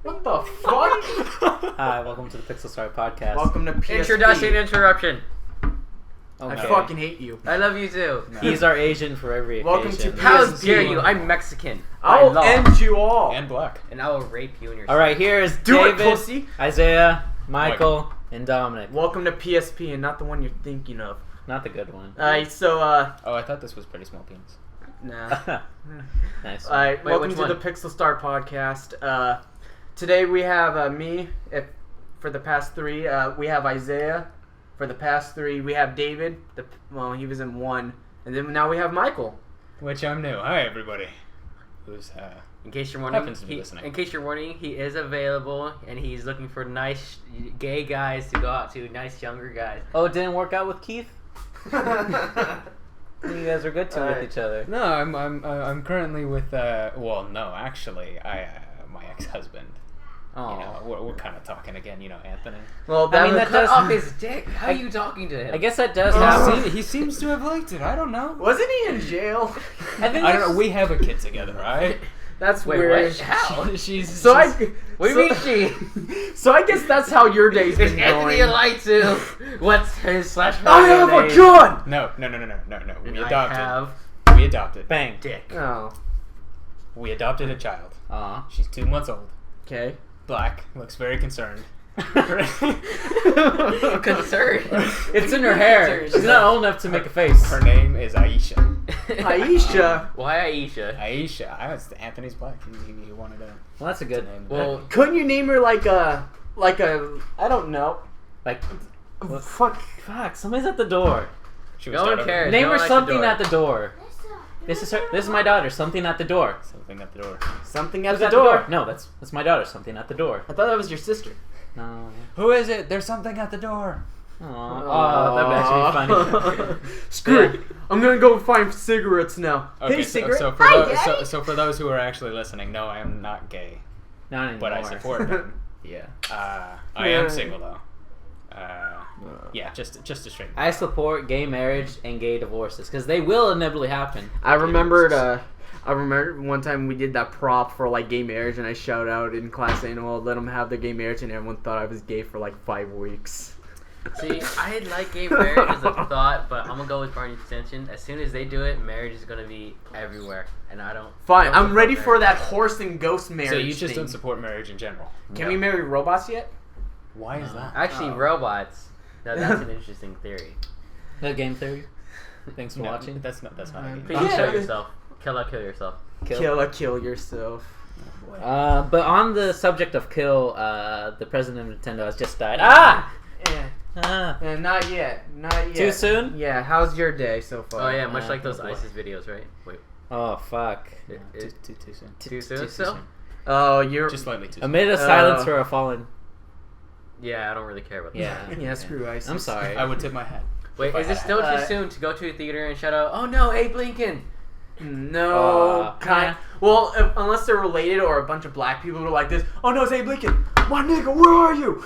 What the fuck? Hi, welcome to the Pixel Star Podcast. Welcome to PSP. Introduction interruption. Okay. I fucking hate you. I love you too. No. He's our Asian for every Welcome occasion. to How PSP. dare you? I'm Mexican. I'll By law. end you all. And black. And I will rape you in your Alright, here is Do it, David, pussy. Isaiah, Michael, and Dominic. Welcome to PSP and not the one you're thinking of. Not the good one. Alright, so, Oh, I thought this was Pretty Small Penis. nah. Nice. Alright, Wait, welcome which to one? the Pixel Star Podcast. Today we have me for the past three. We have Isaiah for the past three. We have David. He was in one. And then now we have Michael. Which I'm new. Hi, everybody. Who's, In case you're wondering, happens to be listening. in case you're wondering, he is available and he's looking for nice gay guys to go out to, nice younger guys. Oh, it didn't work out with Keith? You guys are good with each other. No, I'm currently with, well, no, actually, my ex-husband. Oh. You know, we're kind of talking again, Anthony. Well, I mean, that Cut does- off his dick. How are you talking to him? I guess that does Oh. happen. He seems to have liked it. I don't know. wasn't he in jail? I think I don't know. We have a kid together, right? That's Wait, weird. what? How? She's So I. What do you mean she? So I guess that's how your day's Is been Anthony going. alive too? What's his / I have a name? gun. No. We And I adopted. have We adopted. Bang. dick. Oh. We adopted a child. Aw. She's 2 months old. Okay. Black. Looks very concerned. Concerned. It's in her hair. She's not old enough to make a face. Her name is Aisha. Aisha. Why Aisha? Aisha. Anthony's black. He wanted to. Well, that's a good name. Well, Couldn't you name her like a I don't know. Like, Fuck. somebody's at the door. She No one started- cares. Name no her one something door. at the door. This is her. This is my daughter. Something at the door. Something at the door. Something at Who's the at the door. door? No, that's my daughter. Something at the door. I thought that was your sister. No. Who is it? There's something at the door. Oh, that'd actually be funny. Screw it. I'm gonna go find cigarettes now. Okay, Hey, so, cigarette. so for Hi, those, Daddy. so for those who are actually listening, no, I am not gay, Not anymore. but I support them. Yeah. I am single though. Yeah, just a straight. I support gay marriage and gay divorces because they will inevitably happen. I remembered one time we did that prop for like gay marriage, and I shouted out in class saying, "Well, let them have their gay marriage," and everyone thought I was gay for like 5 weeks. See, I like gay marriage as a thought, but I'm gonna go with Barney's extension. As soon as they do it, marriage is gonna be everywhere, and I don't. Fine, don't I'm support ready for marriage. that horse and ghost marriage. So you just thing. don't support marriage in general. Can No. we marry robots yet? Why is that? Actually, Oh. robots. No, that's an interesting theory. The game theory. Thanks for No, watching. That's not a game. Please Yeah. kill yourself. Kill yourself. Kill yourself. But on the subject of kill, the president of Nintendo has just died. Ah! Not yet. Not yet. Too soon? Yeah. How's your day so far? Oh yeah, much like those boy. ISIS videos, right? Wait, Oh fuck! it- Too soon. too soon too still? soon. Oh, you're. Just slightly too A soon. minute of silence for a fallen. Yeah, I don't really care about that. Yeah. Yeah, screw ISIS. I'm sorry. I would tip my hat. Wait, is it still too soon to go to a theater and shout out, "Oh no, Abe Lincoln"? No, yeah. Well, unless they're related or a bunch of black people who are like this. Oh no, it's Abe Lincoln. My nigga, where are you?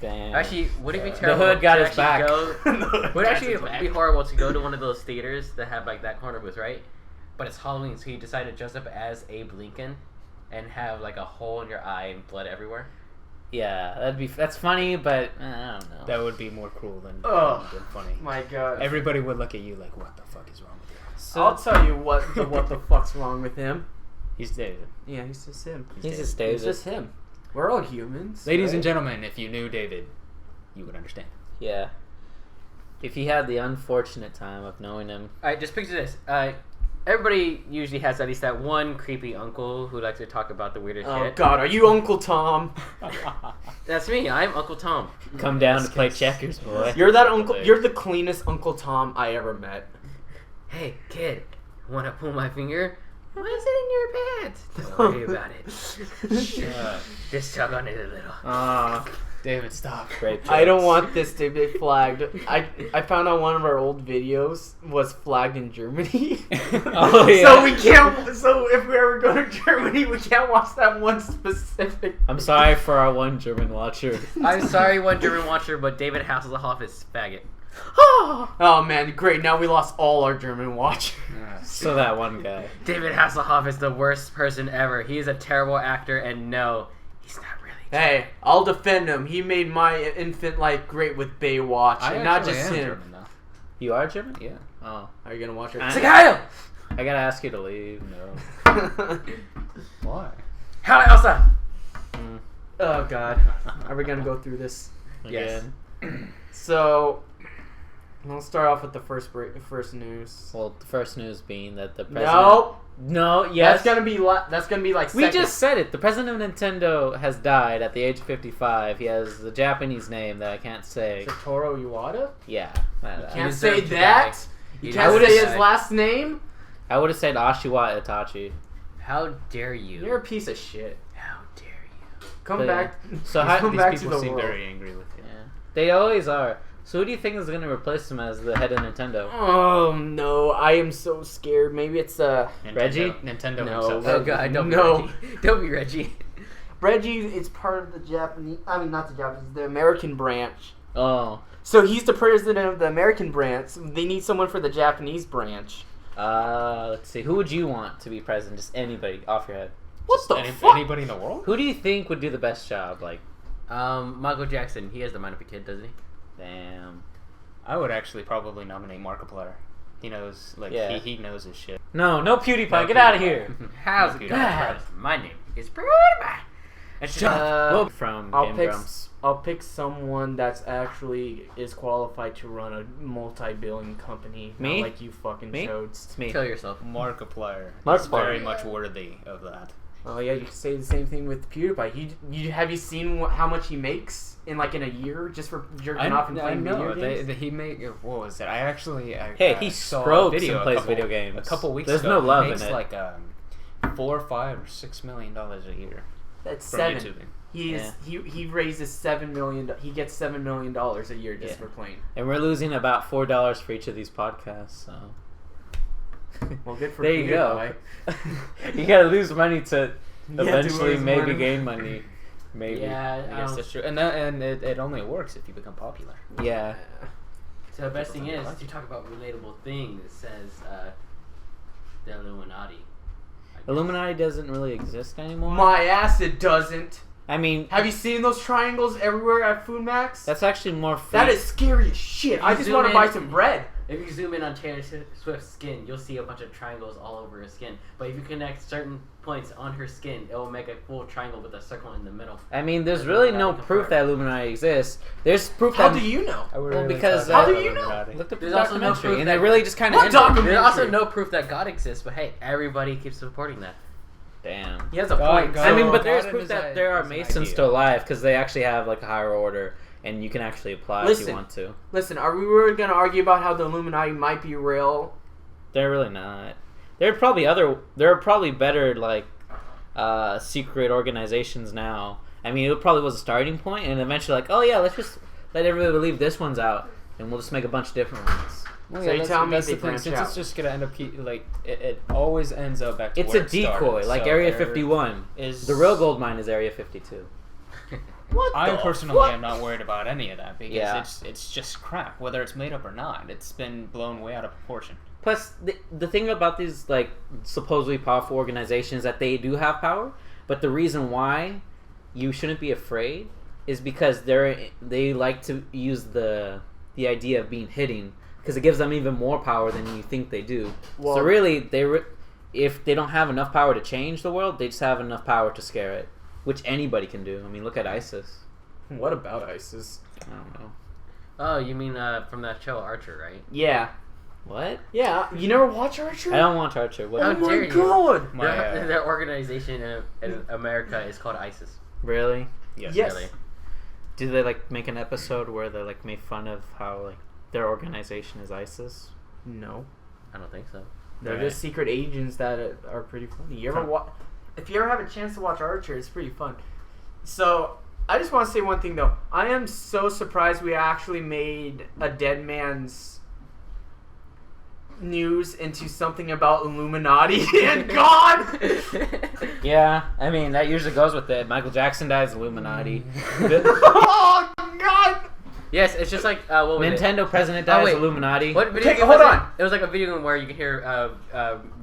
Damn. Actually, would it be The terrible? hood got to his back. Go, would it actually That's his be back. horrible to go to one of those theaters that have like that corner booth, right? But it's Halloween, so you decide to dress up as Abe Lincoln and have like a hole in your eye and blood everywhere. Yeah, that's funny, but I don't know. That would be more cruel than funny. My God. Everybody would look at you like, "What the fuck is wrong with you?" So, I'll tell you what the fuck's wrong with him. He's David. Yeah, he's just him. he's just He's David. just him. We're all humans. Ladies right? and gentlemen, if you knew David, you would understand. Yeah. If he had the unfortunate time of knowing him. All right, just picture this. Everybody usually has at least that one creepy uncle who likes to talk about the weirdest Oh shit. God, are you Uncle Tom? That's me. I'm Uncle Tom. Come down to play checkers, boy. You're that uncle. You're the cleanest Uncle Tom I ever met. Hey, kid, wanna pull my finger? Why is it in your pants? Don't worry about it. Just tug on it a little. David, stop. Great I don't jokes. want this to be flagged. I found out one of our old videos was flagged in Germany. Oh, yeah. So we can't. So if we ever go to Germany, we can't watch that one specific. I'm sorry for our one German watcher. I'm sorry, one German watcher, but David Hasselhoff is faggot. Oh man, great! Now we lost all our German watchers. So that one guy. David Hasselhoff is the worst person ever. He is a terrible actor, and no, He's not really. Hey, I'll defend him. He made my infant life great with Baywatch, and not just him. German, though. You are German? Yeah. Oh. Are you gonna watch it? Sagayo! I gotta ask you to leave. No. Why? Howdy, Elsa! Oh God, are we gonna go through this? Yes. Again. So, I'll start off with the first news. Well, the first news being that the president. No, No. Yes. that's gonna be like. We second. just said it. The president of Nintendo has died at the age of 55. He has the Japanese name that I can't say. Satoru Iwata. Yeah. Can't deserved say to that. die. You He can't deserved say to his die. last name. I would have said Ashiwa Itachi. How dare you? You're a piece of shit. How dare you? Come But, back. So how come These back to people the seem world. very angry with you. Yeah. They always are. So who do you think is going to replace him as the head of Nintendo? Oh no, I am so scared. Maybe it's Reggie? Nintendo No. himself. Oh god, don't No. be Reggie. Don't be Reggie. Reggie. It's part of the Japanese. I mean, not the Japanese, the American branch. Oh. So he's the president of the American branch. They need someone for the Japanese branch. Let's see. Who would you want to be president? Just anybody off your head. What the fuck? Anybody in the world? Who do you think would do the best job? Like, Michael Jackson. He has the mind of a kid, doesn't he? damn. I would actually probably nominate Markiplier. He knows, Yeah. he knows his shit. No PewDiePie. No Get out of PewDiePie. here. How's it it going, going? My name is PewDiePie. From I'll Game pick. Grumps. I'll pick someone that's actually is qualified to run a multi-billion company. Me? Not like you fucking Me? chodes. It's me. Kill yourself. Markiplier. Markiplier. Is very much worthy of that. Oh yeah, you can say the same thing with PewDiePie. Have you seen how much he makes in a year just for jerking off and playing video games? He made what was it? I Hey, he saw a strokes video and plays a couple, video games. a couple weeks There's ago. no love he makes in it. like $4 or $5 or $6 million a year That's from 7. YouTubing. He is he raises $7 million. He gets $7 million a year just for playing. And we're losing about $4 for each of these podcasts. So Well, good for there you go. PewDiePie. You gotta lose money to to eventually lose maybe money. gain money. Maybe. Yeah, I guess that's true. And it only works if you become popular. Yeah. So the best thing is to talk about relatable things. It says the Illuminati. Illuminati doesn't really exist anymore. My ass, it doesn't. I mean, Have you seen those triangles everywhere at Food Max? that's actually more. That is scary as shit. I just zoom want to in- buy some bread. If you zoom in on Taylor Swift's skin, you'll see a bunch of triangles all over her skin. But if you connect certain points on her skin, it will make a full triangle with a circle in the middle. I mean, there's really no proof that Illuminati exists. There's proof How that. do you know? Well, because, how do you know? Looked up the There's also no documentary, proof and that- it really just kind of What ended. documentary? There's also no proof that God exists, but hey, everybody keeps supporting that. Damn. He has a God- point. God- I mean, but God there's and proof his that i- there are his Masons idea. still alive because they actually have like a higher order, and you can actually apply if Listen. you want to. Listen, are we really going to argue about how the Illuminati might be real? They're really not. There are probably better like secret organizations now. I mean, it probably was a starting point, and eventually like, oh yeah, let's just let everybody believe this one's out, and we'll just make a bunch of different ones. Well, So you tell me that's they the thing. branch Since out. it's just gonna end up it always ends up back to It's where a it started. decoy, like So Area there 51. is The real gold mine is Area 52. What I the personally fuck? am not worried about any of that because Yeah. it's just crap. Whether it's made up or not, it's been blown way out of proportion. Plus, the thing about these like supposedly powerful organizations is that they do have power, but the reason why you shouldn't be afraid is because they like to use the idea of being hidden because it gives them even more power than you think they do. Well- So really, if they don't have enough power to change the world, they just have enough power to scare it, which anybody can do. I mean, look at ISIS. What about ISIS? I don't know. Oh, you mean from that show Archer, right? Yeah. What? Yeah. You never watch Archer? I don't want Archer. What? How Oh my dare you. god! Their organization in America is called ISIS. Really? Yes. Yes. Really. Do they like make an episode where they like make fun of how like their organization is ISIS? No. I don't think so. They're Right. just secret agents that are pretty funny. You ever If you ever have a chance to watch Archer, it's pretty fun. So, I just want to say one thing though. I am so surprised we actually made a dead man's news into something about Illuminati and God. Yeah, I mean that usually goes with it. Michael Jackson dies, Illuminati. Oh God! Yes, it's just like what was Nintendo it? president dies, wait. Illuminati. What video Okay, game hold was it? on. It was like a video game where you can hear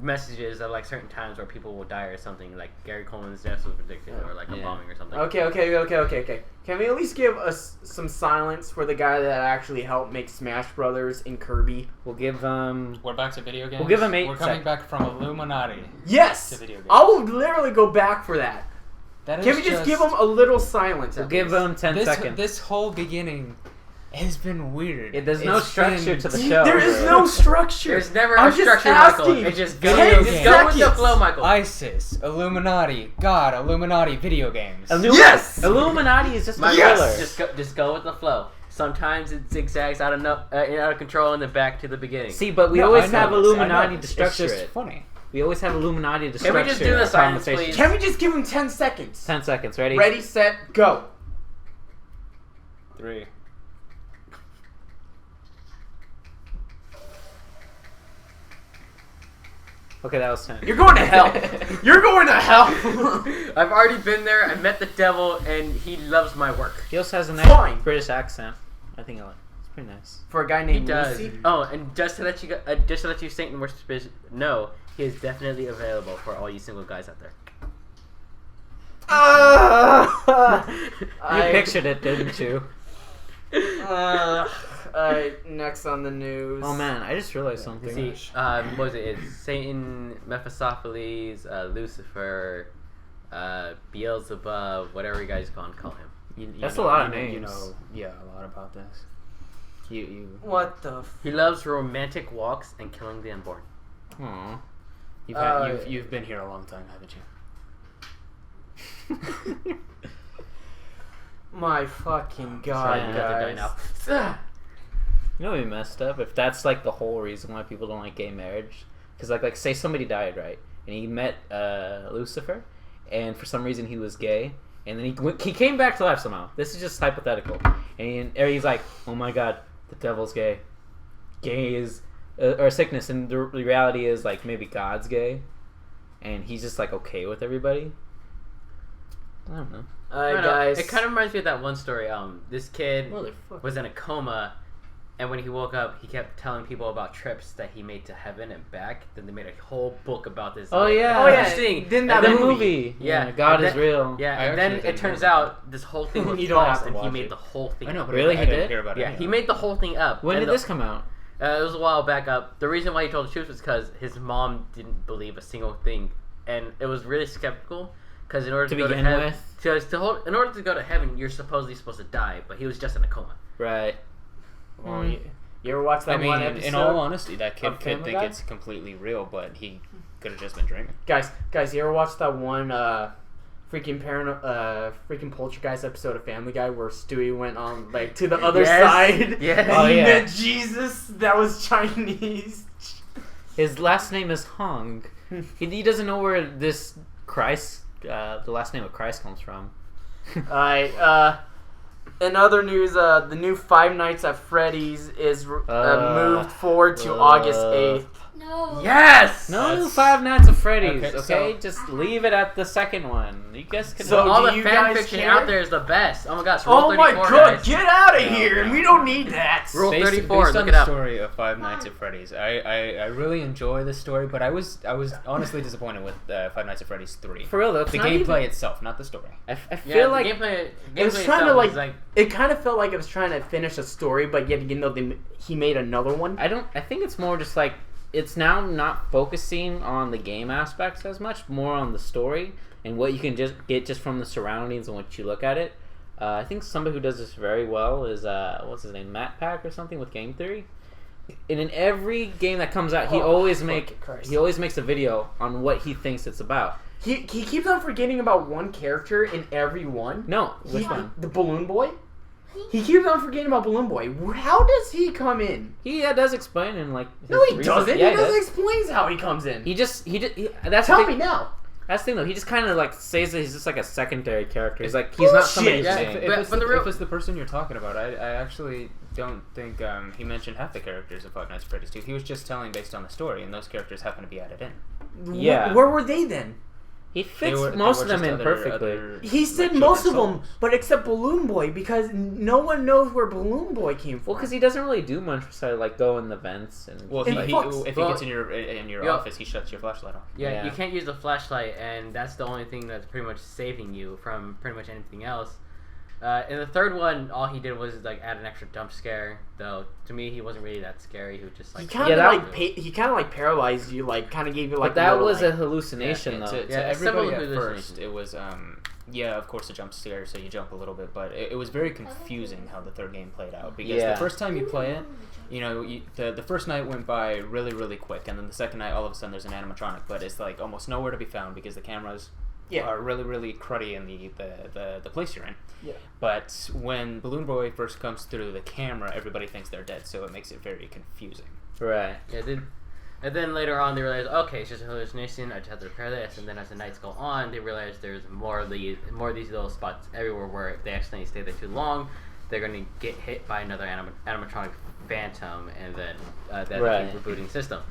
messages at like certain times where people will die or something. Like Gary Coleman's death was predicted, or like a bombing or something. Okay. Can we at least give us some silence for the guy that actually helped make Smash Brothers and Kirby? We'll give We're back to video games. We'll give him 8 We're coming seconds. back from Illuminati. Yes! To video games. I will literally go back for that. That Can we just give him a little silence? We'll at give least? him 10 seconds. This whole beginning has been weird. There's no It's structure been- to the show. There is no structure. There's never I'm a just structure, asking. Michael. It just Video goes. games. Just go with the Seconds. flow, Michael. ISIS, Illuminati, God, Illuminati video games. Yes! Illuminati is just a Michael, Yes! filler. just go with the flow. Sometimes it zigzags out of control and then back to the beginning. See, but we No, always I know have this, Illuminati I know. to structure It's just it. funny. We always have Illuminati to Can we structure just do the our silence, conversation. please? Can we just give him 10 seconds? 10 seconds. Ready? Ready, set, go. 3. Okay, that was 10. You're going to hell. You're going to hell. I've already been there. I met the devil, and he loves my work. He also has a Fine. nice British accent. I think it's pretty nice. For a guy He named does. Lucy? Oh, and just to let you Satan worshippers know, he is definitely available for all you single guys out there. You pictured it, didn't you? Alright, next on the news. Oh man, I just realized something. See, what was it? It's Satan, Mephistopheles, Lucifer, Beelzebub, whatever you guys call him. That's a lot of names. You know, yeah, a lot about this. You. What the He loves romantic walks and killing the unborn. Aw. You've been here a long time, haven't you? My fucking god, Yeah, they're guys. dying You know what would be messed up? If that's like the whole reason why people don't like gay marriage. Because like say somebody died, right? And he met Lucifer, and for some reason he was gay, and then he came back to life somehow. This is just hypothetical. And he's like, oh my god, the devil's gay. Gay is or sickness, and the reality is like maybe God's gay, and he's just like okay with everybody. I don't know. I don't know. Guys. It kind of reminds me of that one story. This kid Motherfucker. was in a coma, and when he woke up, he kept telling people about trips that he made to heaven and back. Then they made a whole book about this. Oh yeah. Oh, yeah. Interesting. Didn't And that then- movie? Yeah. God And is then- real. Yeah, I and then actually it didn't turns know out this whole thing was You don't false, have to and he watch made it. the whole thing. I know, up. but Really? I He didn't did? hear about it. Yeah, he made the whole thing up. When And did this come out? It was a while back up. The reason why he told the truth was because his mom didn't believe a single thing, and it was really skeptical. Because in order to, To go to begin heaven, with? in order to go to heaven, you're supposedly supposed to die, but he was just in a coma. Right. Well, you ever watch that I mean, one episode? in all honesty, that kid of could Family think Guy? it's completely real, but he could have just been dreaming. Guys, you ever watch that one freaking Poltergeist episode of Family Guy where Stewie went on like to the other Yes. side? Yes. And Oh, he yeah. met Jesus. That was Chinese. His last name is Hong. He doesn't know where this Christ, the last name of Christ comes from. Alright, in other news, the new Five Nights at Freddy's is moved forward to August 8th. No. Yes. No, That's- Five Nights at Freddy's. Okay, Okay, so- just leave it at the second one. You guys can. So All do the you fan guys fiction care? out there is the best. Oh my gosh. Rule Oh my 34, god, guys. get out of here! And we don't need that! Rule Based 34, on look the it up. story of Five Nights at Freddy's, I really enjoy the story, but I was honestly disappointed with Five Nights at Freddy's 3. For real though, it's The not gameplay even- itself, not the story. I Yeah, feel like gameplay It was trying to itself like, is it kind of felt like it was trying to finish a story, but yet again though he made another one. I think it's more just like it's now not focusing on the game aspects as much, more on the story and what you can just get just from the surroundings and what you look at it. I think somebody who does this very well is what's his name, Matt Pack or something with Game Theory. And in every game that comes out, he Oh, always fucking Christ. makes a video on what he thinks it's about. He keeps on forgetting about one character in every one. No, which one? The Balloon Boy. He keeps on forgetting about Balloon Boy. How does he come in? He does explain in like. No, his he recent- doesn't. Yeah, he doesn't explain how he comes in. He just that's Tell the thing, me now. That's the thing though. He just kind of like says that he's just like a secondary character. He's like he's not somebody. Bullshit. You're Yeah, saying. But If it's the person you're talking about, I actually don't think he mentioned half the characters of Five Nights at Freddy's 2. He was just telling based on the story, and those characters happen to be added in. Yeah. Where were they then? He fits most of them in perfectly. He said most of them, but except Balloon Boy, because no one knows where Balloon Boy came from. Well, because he doesn't really do much besides like go in the vents and. Well, if he gets in your office, he shuts your flashlight off. Yeah, you can't use the flashlight, and that's the only thing that's pretty much saving you from pretty much anything else. In the third one, all he did was like add an extra jump scare. Though to me, he wasn't really that scary. He was just like he kind of like paralyzed you, like kind of gave you like. But that was a hallucination, though. To everybody at first, it was of course a jump scare, so you jump a little bit, but it was very confusing how the third game played out because the first time you play it, you know, the first night went by really really quick, and then the second night all of a sudden there's an animatronic, but it's like almost nowhere to be found because the cameras. Are really, really cruddy in the place you're in. Yeah. But when Balloon Boy first comes through the camera, everybody thinks they're dead, so it makes it very confusing. Right. Yeah. And then later on, they realize, okay, it's just a hallucination. I just have to repair this. And then as the nights go on, they realize there's more of these little spots everywhere where if they accidentally stay there too long, they're going to get hit by another animatronic phantom, and then that keep rebooting the system.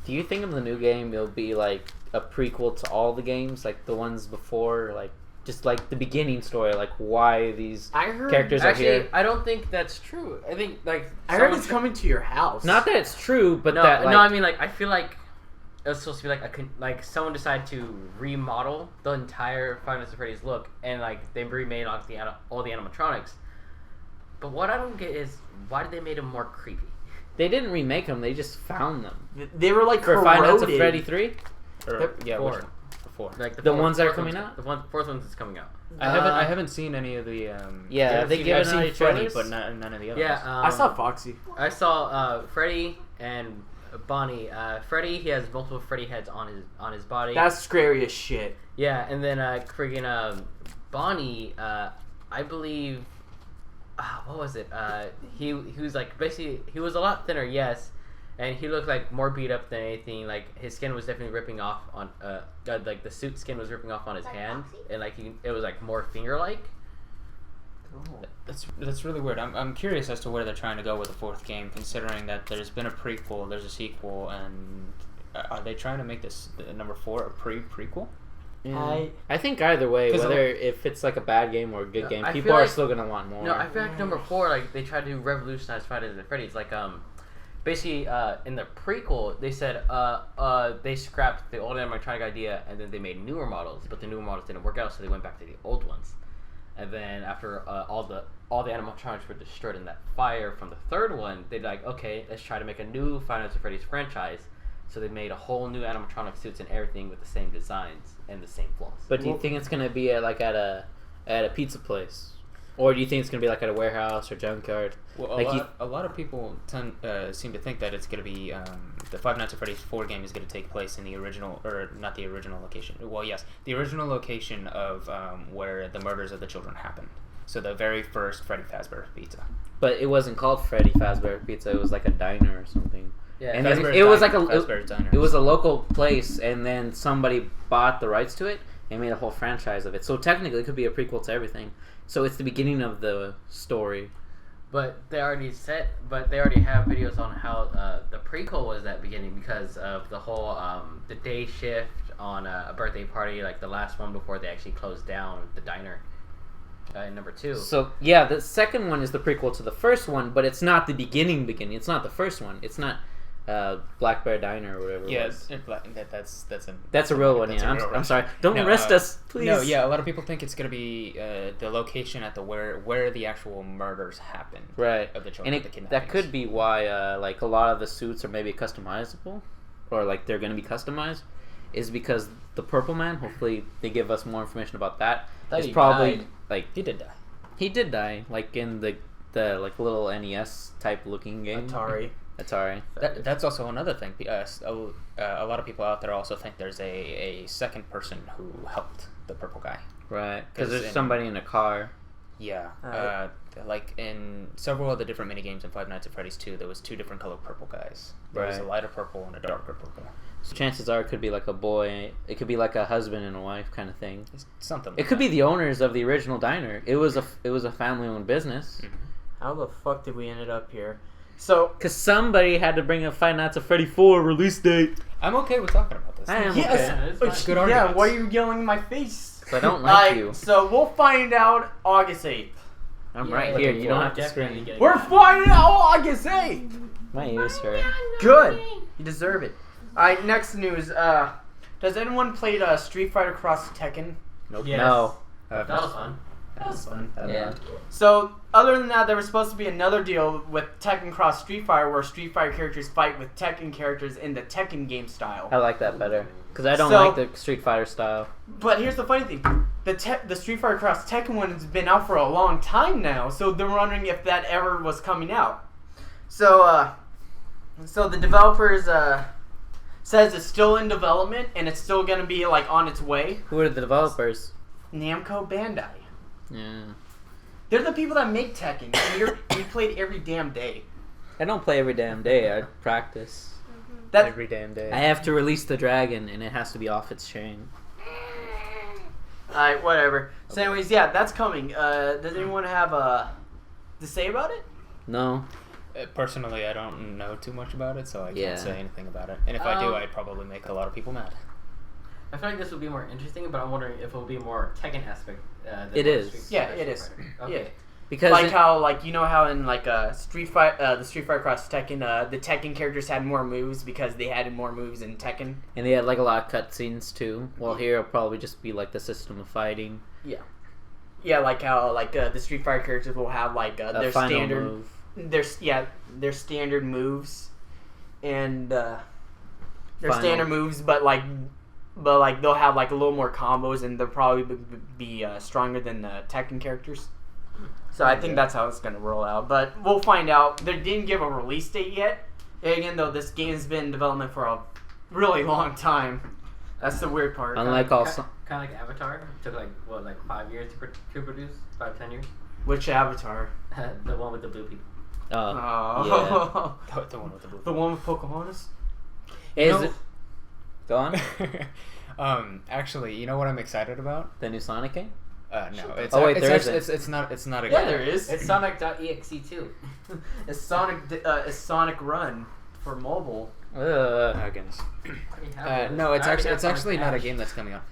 Do you think in the new game it'll be like a prequel to all the games, like the ones before, like just like the beginning story, like why these characters are here? I don't think that's true. I think like I heard it's coming to your house. Not that it's true, but no, I mean like I feel like it was supposed to be like someone decided to remodel the entire Five Nights at Freddy's look, and like they remade all the animatronics. But what I don't get is why did they make them more creepy? They didn't remake them; they just found them. They were like for Five Nights at Freddy 3. Four. Like the ones that are coming out. The fourth one that's coming out. I haven't seen any of the. I've seen Freddy, but none of the others. Yeah, I saw Foxy. I saw Freddy and Bonnie. Freddy, he has multiple Freddy heads on his body. That's scary as shit. Yeah, and then friggin' Bonnie, I believe. What was it? He was like basically he was a lot thinner, yes, and he looked like more beat up than anything. Like his skin was definitely ripping off on like the suit skin was ripping off on his hand, and like it was like more finger like. That's really weird. I'm curious as to where they're trying to go with the fourth game, considering that there's been a prequel, there's a sequel, and are they trying to make this number 4 a prequel? Yeah. I think either way, whether if it's like a bad game or a good game, people are still gonna want more. No, I feel like number 4, like they tried to revolutionize Five Nights at Freddy's. Like basically in the prequel, they said they scrapped the old animatronic idea and then they made newer models, but the newer models didn't work out, so they went back to the old ones. And then after all the animatronics were destroyed in that fire from the third one, they're like, okay, let's try to make a new Five Nights at Freddy's franchise. So they made a whole new animatronic suits and everything with the same designs and the same flaws. But do you think it's gonna be at a pizza place, or do you think it's gonna be like at a warehouse or junkyard? Well, a lot of people seem to think that it's gonna be the Five Nights at Freddy's 4 game is gonna take place in the original, or not the original location. Well, yes, the original location of where the murders of the children happened. So the very first Freddy Fazbear Pizza. But it wasn't called Freddy Fazbear Pizza. It was like a diner or something. Yeah, and then it was like it was a local place, and then somebody bought the rights to it and made a whole franchise of it. So technically, it could be a prequel to everything. So it's the beginning of the story. But they already have videos on how the prequel was that beginning because of the whole the day shift on a birthday party, like the last one before they actually closed down the diner. In number 2. So yeah, the second one is the prequel to the first one, but it's not the beginning. It's not the first one. It's not Black Bear Diner or whatever. Yeah, that's a real one. Yeah, I'm sorry. Don't arrest us, please. No, yeah, a lot of people think it's gonna be the location at the where the actual murders happen. Right. Of the children. And that could be why like a lot of the suits are maybe customizable, or like they're gonna be customized, is because the Purple Man. Hopefully, they give us more information about that. It's probably died. Like he did die. He did die, like in the like little NES type looking game. Atari. That's also another thing. A lot of people out there also think there's a second person who helped the purple guy. Right, because there's somebody in a car. Yeah, like in several of the different mini games in Five Nights at Freddy's 2, there was 2 different color purple guys. There was a lighter purple and a darker purple. So chances are it could be like a boy. It could be like a husband and a wife kind of thing. It's something. It could be the owners of the original diner. It was a family-owned business. Mm-hmm. How the fuck did we end up here? So, because somebody had to bring a Five Nights at Freddy 4 release date. I'm okay with talking about this. I am Yes. okay. It's fine. Good Yeah, arguments. why are you yelling in my face? So I don't like you. So we'll find out August 8th. I'm Yeah, right looking here. You don't have to definitely scream. getting We're that. finding out August 8th. My ears hurt. Good. You deserve it. Alright, next news. Does anyone play Street Fighter Cross Tekken? Nope. Yes. No. That was fun. That was fun. Yeah. So, other than that, there was supposed to be another deal with Tekken Cross Street Fighter where Street Fighter characters fight with Tekken characters in the Tekken game style. I like that better because I don't So- like the Street Fighter style. But here's the funny thing. The Street Fighter Cross Tekken one has been out for a long time now, so they're wondering if that ever was coming out. So, so the developers, says it's still in development and it's still gonna be, like, on its way. Who are the developers? Namco Bandai. Yeah. They're the people that make Tekken, and we played every damn day. I don't play every damn day. I practice That, Every damn day. I have to release the dragon, and it has to be off its chain. Alright, whatever. So anyways, yeah, that's coming. Does anyone have to say about it? No. Personally, I don't know too much about it, so I Yeah. can't say anything about it. And if I do, I'd probably make a lot of people mad. I feel like this would be more interesting, but I'm wondering if it will be more Tekken aspect. Than It more is. Street Yeah, Fighter. it is. Okay. Yeah. Because Like how, like, you know how in, like, the Street Fighter Cross Tekken, the Tekken characters had more moves because they had more moves in Tekken. and they had like a lot of cutscenes too. Well, here it'll probably just be like the system of fighting. Yeah, like how, like, the Street Fighter characters will have, like, A their final standard... move. Their standard moves, and their Final. standard moves, but they'll have like a little more combos, and they'll probably be stronger than the Tekken characters. So I think that's how it's gonna roll out. But we'll find out. They didn't give a release date yet. Again, though, this game's been in development for a really long time. That's the weird part. Unlike all, Kind of like Avatar. It took like 5 years to produce? 5-10 years? Which Avatar? The one with the blue people. Oh, The one with the blue. the one with Pocahontas. is No. it? Go on. Actually, you know what I'm excited about? The new Sonic game. No, it's Oh, wait, it's there actually, isn't. it's not a Yeah, game. there is. It's Sonic.exe too. It's Sonic Run for mobile. Ugh. Goodness. No, No, it's actually not a game that's coming out.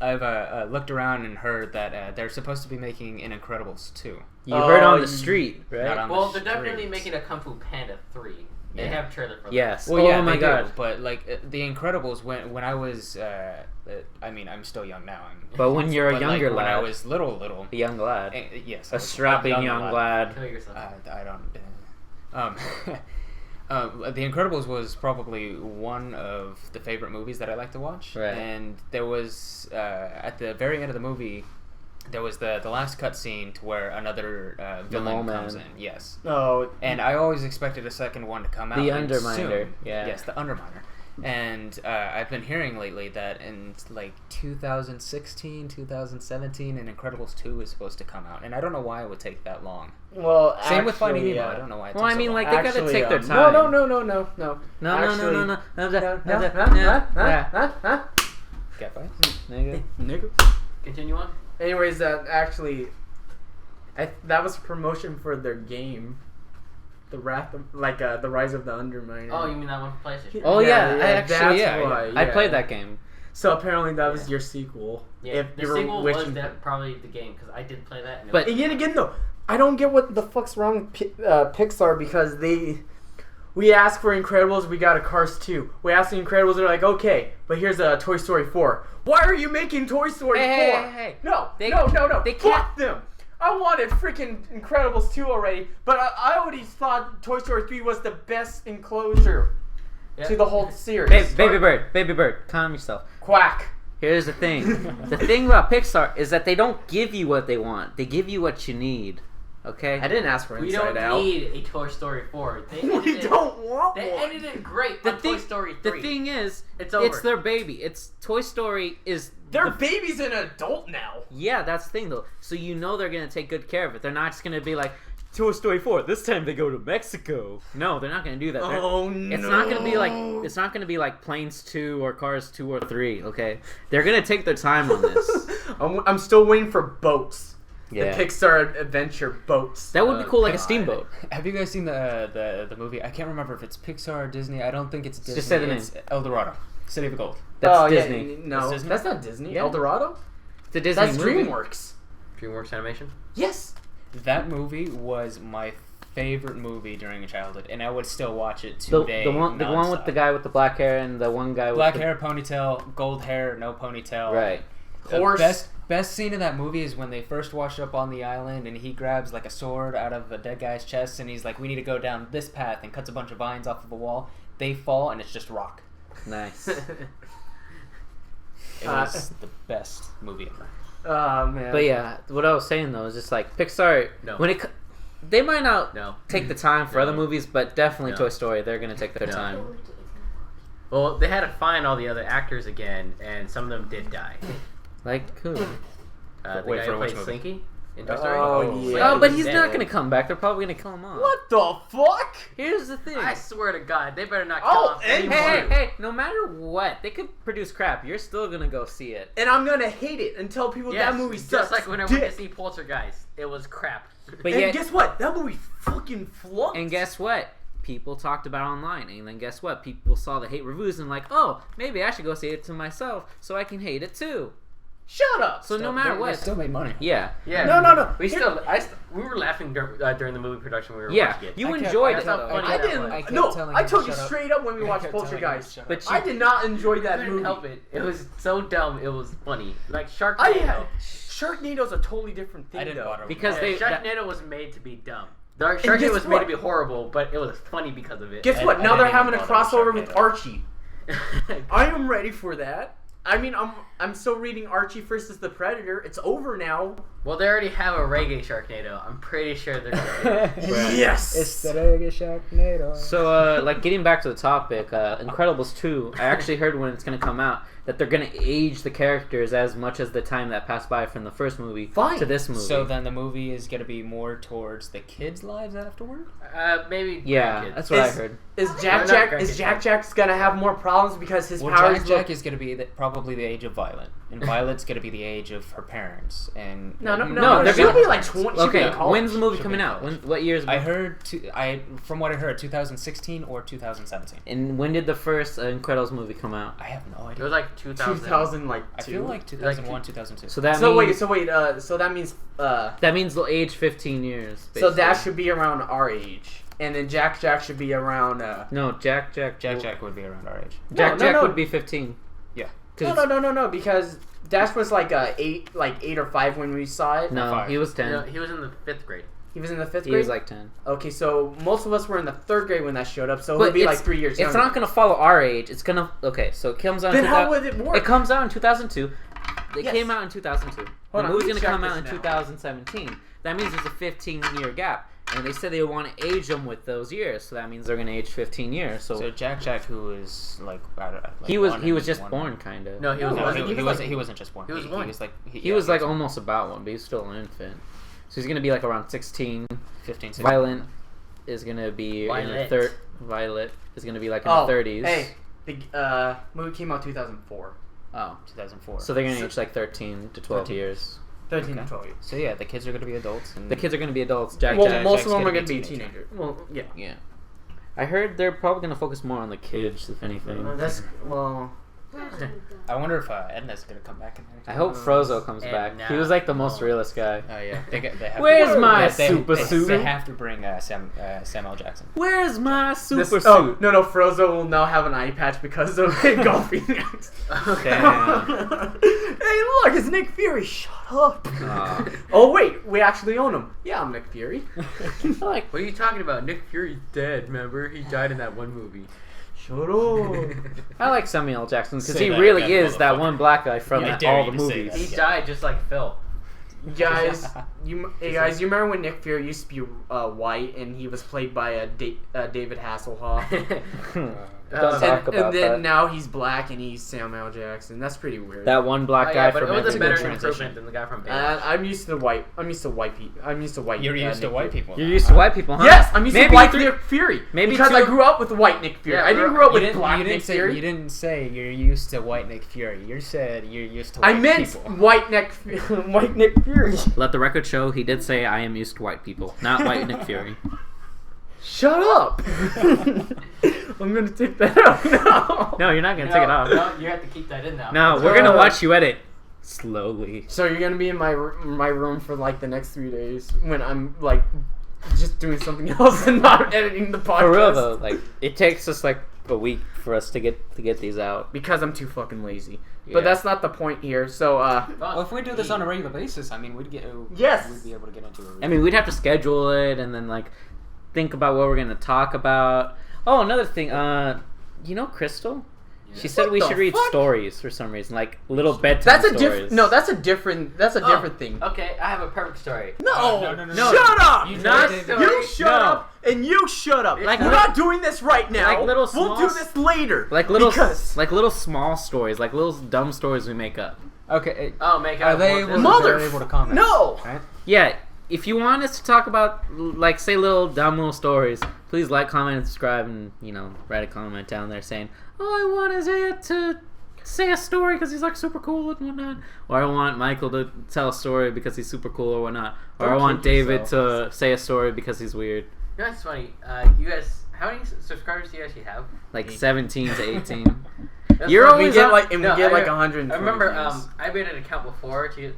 I've looked around and heard that they're supposed to be making an Incredibles 2. You heard on you- the street, right? Not on Well, the they're definitely streets. making a Kung Fu Panda 3. They Yeah. have trailer for that. Yes. Well, oh yeah, my they do, god. but like the Incredibles, when I was, I mean, I'm still young now. But when you're a but, younger like, when I lad, was little, a young lad, yes, a strapping young lad. Kill yourself. I don't. The Incredibles was probably one of the favorite movies that I like to watch. Right. And there was at the very end of the movie, there was the last cutscene to where another villain Mole comes in. Man. Yes. Oh, And I always expected a second one to come out. The and Underminer, soon. yeah. Yes, the Underminer. And I've been hearing lately that in like 2016, 2017, an Incredibles 2 is supposed to come out. And I don't know why it would take that long. well, Same with Finding actually, Nemo. I don't know why it Well, took I so mean, long. like, they gotta Actually, take their no, time. No. There Nigga. Continue on. Anyways, actually, that was a promotion for their game, the Rise of the Underminer. Oh, you mean that one for PlayStation? Oh yeah, I that's actually why, I yeah. played that game. So apparently that was your sequel. Yeah, if the you were sequel wishing was probably the game because I did play that. And it But- was, And yet again, though, I don't get what the fuck's wrong with Pixar because we asked for Incredibles, we got a Cars 2. We asked the Incredibles, they're like, okay, but here's a Toy Story 4. Why are you making Toy Story 4? Hey. No, They- no. they Fuck can't- them. I wanted freaking Incredibles 2 already, but I already thought Toy Story 3 was the best enclosure yeah. to the whole series. Baby bird, calm yourself. Quack. Here's the thing. The thing about Pixar is that they don't give you what they want. They give you what you need. Okay? I didn't ask for We Inside don't Out. need a Toy Story 4. They We ended it- don't want They one. ended it great The on thing, Toy Story 3. the thing is, It's it's over. their baby. It's Toy Story is Their the- baby's an adult now. Yeah, that's the thing though. So you know they're gonna take good care of it. They're not just gonna be like Toy Story 4. This time they go to Mexico. No, they're not gonna do that. Oh no! It's not gonna be like Planes 2 or Cars 2 or 3. Okay, they're gonna take their time on this. I'm still waiting for boats. Yeah. The Pixar adventure boats. That would be cool, like a God. steamboat. Have you guys seen the movie? I can't remember if it's Pixar or Disney. I don't think it's Disney. Just say the name. It's El Dorado. City of Gold. That's Disney. Yeah, no, That's Disney? that's not Disney. Yeah. El Dorado? It's a Disney That's movie. DreamWorks. DreamWorks Animation. Yes. That movie was my favorite movie during childhood, and I would still watch it The, today. the one with the guy with the black hair and the one guy with black the, hair, ponytail, gold hair, no ponytail. Right. The Horse. best scene of that movie is when they first wash up on the island, and he grabs like a sword out of a dead guy's chest, and he's like, "We need to go down this path," and cuts a bunch of vines off of a wall. They fall, and it's just rock. Nice. It was the best movie ever. Oh man. But yeah, what I was saying though is just like Pixar. No. When they might not No. take the time for No. other movies, but definitely No. Toy Story, they're gonna take their No. time. Well, they had to find all the other actors again, and some of them did die. Like who? The Wait, guy for who which played movie? Slinky in Toy Story. Oh, yeah. Oh, but he's dead. not gonna come back. They're probably gonna kill him off. What the fuck? Here's the thing. I swear to God, they better not kill Oh, off and anyone. Hey, no matter what, they could produce crap. You're still gonna go see it. And I'm gonna hate it and tell people Yes, that movie just sucks. like when I went to dick. see Poltergeist, it was crap. But And yet, guess what? That movie fucking flunked. and guess what? People talked about it online, and then guess what? People saw the hate reviews and like, oh, maybe I should go see it to myself so I can hate it too. Shut up. So no matter They what, still made money. yeah, Yeah. No. We were laughing during the movie production. We were yeah, watching it. you I kept- enjoyed I it. kept- though. funny I that didn't. was. I kept No, telling I him told to you shut up. straight up when we I watched kept telling him to Poltergeist. shut up. But I did not enjoy that I couldn't movie. help it. It was so dumb. It was funny. Like Sharknado. Sharknado's a totally different thing, I didn't though. bother with Because that. they- Sharknado was made to be dumb. guess Sharknado was made to what? be horrible, but it was funny because of it. Guess what? I Now they're didn't having a even bother crossover with with Sharknado. Archie. I am ready for that. I mean, I'm still reading Archie versus the Predator. It's over now. Well, they already have a reggae Sharknado. I'm pretty sure they're gonna do it. Yes. It's the reggae Sharknado. So, like, getting back to the topic, Incredibles 2, I actually heard when it's going to come out that they're going to age the characters as much as the time that passed by from the first movie Fine. to this movie. So then the movie is going to be more towards the kids' lives afterward? Maybe. yeah, grandkids. that's what I Is- heard. Is Not Jack Jack's gonna have more problems because his Well, powers Jack is going to be probably the age of Violet, and Violet's going to be the age of her parents. And No, they're she'll gonna- be like 20. she'll be Okay, in college. when's the movie She'll coming be in out? college. What year is I heard, from what I heard, 2016 or 2017. And when did the first Incredibles movie come out? I have no It idea. was like 2000. 2000 like I feel like 2001, 2002. So that So means, that means that means they'll age 15 years. so that basically. should be around our age, and then Jack should be around. No, Jack Jack would be around our age. Jack No. would be 15. Yeah. No, because Dash was like 8 or 5 when we saw it. No, 5. he was 10. No, he was in the 5th grade. He was in the 5th He grade. was like 10. Okay, so most of us were in the 3rd grade when that showed up, so But he'll be like it's- 3 years It's younger. not gonna follow our age. It's gonna so it comes out. Then in how 2000 would it work? It comes out in 2002. It Yes. came out in 2002. Hold The on, movie's let me gonna check come out this in now. 2017. That means there's a 15-year gap, and they said they want to age them with those years. So that means they're gonna age 15 years. So, So Jack, who is like, I don't know, like he was one just one- born, kind of. No, he was. No, one. He wasn't just born. He was one. He was like He was like almost about one, but he's still an infant. So he's gonna be like around 16. 15, 16. Violent is gonna be in her Violet. third. Violet is gonna be like in Oh, her 30s. Hey, the movie came out 2004. Oh, 2004. so they're gonna So- age like 13 to 12 13. years. 13 Okay. to 12 years. So yeah, the kids are going to be adults. And The kids are gonna be adults. Well, Jack's most of them gonna are be going to be teenager. teenagers. Well, yeah. Yeah. I heard they're probably gonna focus more on the kids, if anything. I wonder if Edna's going to come back in there. I hope Frozo comes And back. now- He was like the most realist guy. Oh yeah, they have Where's to, my they- super they, suit? They have to bring Sam L. Jackson. Where's my super suit? Oh, no, Frozo will now have an eye patch because of golfing. Damn. Hey, look, it's Nick Fury. Shut up. Aw. Oh, wait, we actually own him. Yeah, I'm Nick Fury. like, What are you talking about? Nick Fury's dead. Remember, he died in that one movie. Shut up. I like Samuel L. Jackson because Say he that really again, is that motherfucker. one black guy from I dare all you the to say movies. that. He died just like Phil. Guys, you remember when Nick Fury used to be white and he was played by David Hasselhoff? Don't talk about and then that. now he's black and he's Samuel L. Jackson. That's pretty weird. That one black guy but from it was a Everything better Good improvement Transition. than the guy from Baywatch. I'm used to white. I'm used to white people. I'm used to white. You're used to Nick white Fury. people. You're now, used to huh? white people, huh? Yes, I'm used to Maybe white three- Nick Fury. maybe because two- I grew up with white Nick Fury. Yeah, I didn't grow up You with black didn't Nick say Fury. you didn't say you're used to white Nick Fury. You said you're used to white I meant people. white Nick Fury. Let the record show he did say I am used to white people, not white Nick Fury. Shut up. I'm gonna take that out now. No, you're not gonna take it off. No, you have to keep that in now. No, we're gonna watch you edit slowly. So you're gonna be in my room for like the next 3 days when I'm like just doing something else and not editing the podcast. For real though, like it takes us like a week for us to get these out because I'm too fucking lazy. Yeah. But that's not the point here. So Well, if we do this on a regular basis, I mean, we'd be able to get into it. I mean, we'd have to schedule it and then like think about what we're gonna talk about. Oh, another thing, you know Crystal? Yeah. She said What we the should read fuck? stories for some reason, like little bedtime that's a stories. different. No, that's a different thing. Okay, I have a perfect story. No, No. Shut up! You Not David. you shut up and you shut up. Like we're little- not doing this right now. like little we'll small do this later. like little because small stories, like little dumb stories we make up. Okay. Oh, make Are out they more able, Mother- they're able to comment? No. Right? Yeah, if you want us to talk about, like, say little dumb little stories, please like, comment, and subscribe, and, write a comment down there saying, oh, I want Isaiah to say a story because he's, like, super cool and whatnot. Or I want Michael to tell a story because he's super cool or whatnot. Or Don't I want kid David yourself. to say a story because he's weird. You know what's funny? You guys, how many subscribers do you actually have? Like, 17 to 18. That's You're funny. always we get on- like and No, we get I like re- 100. I remember I made an account before to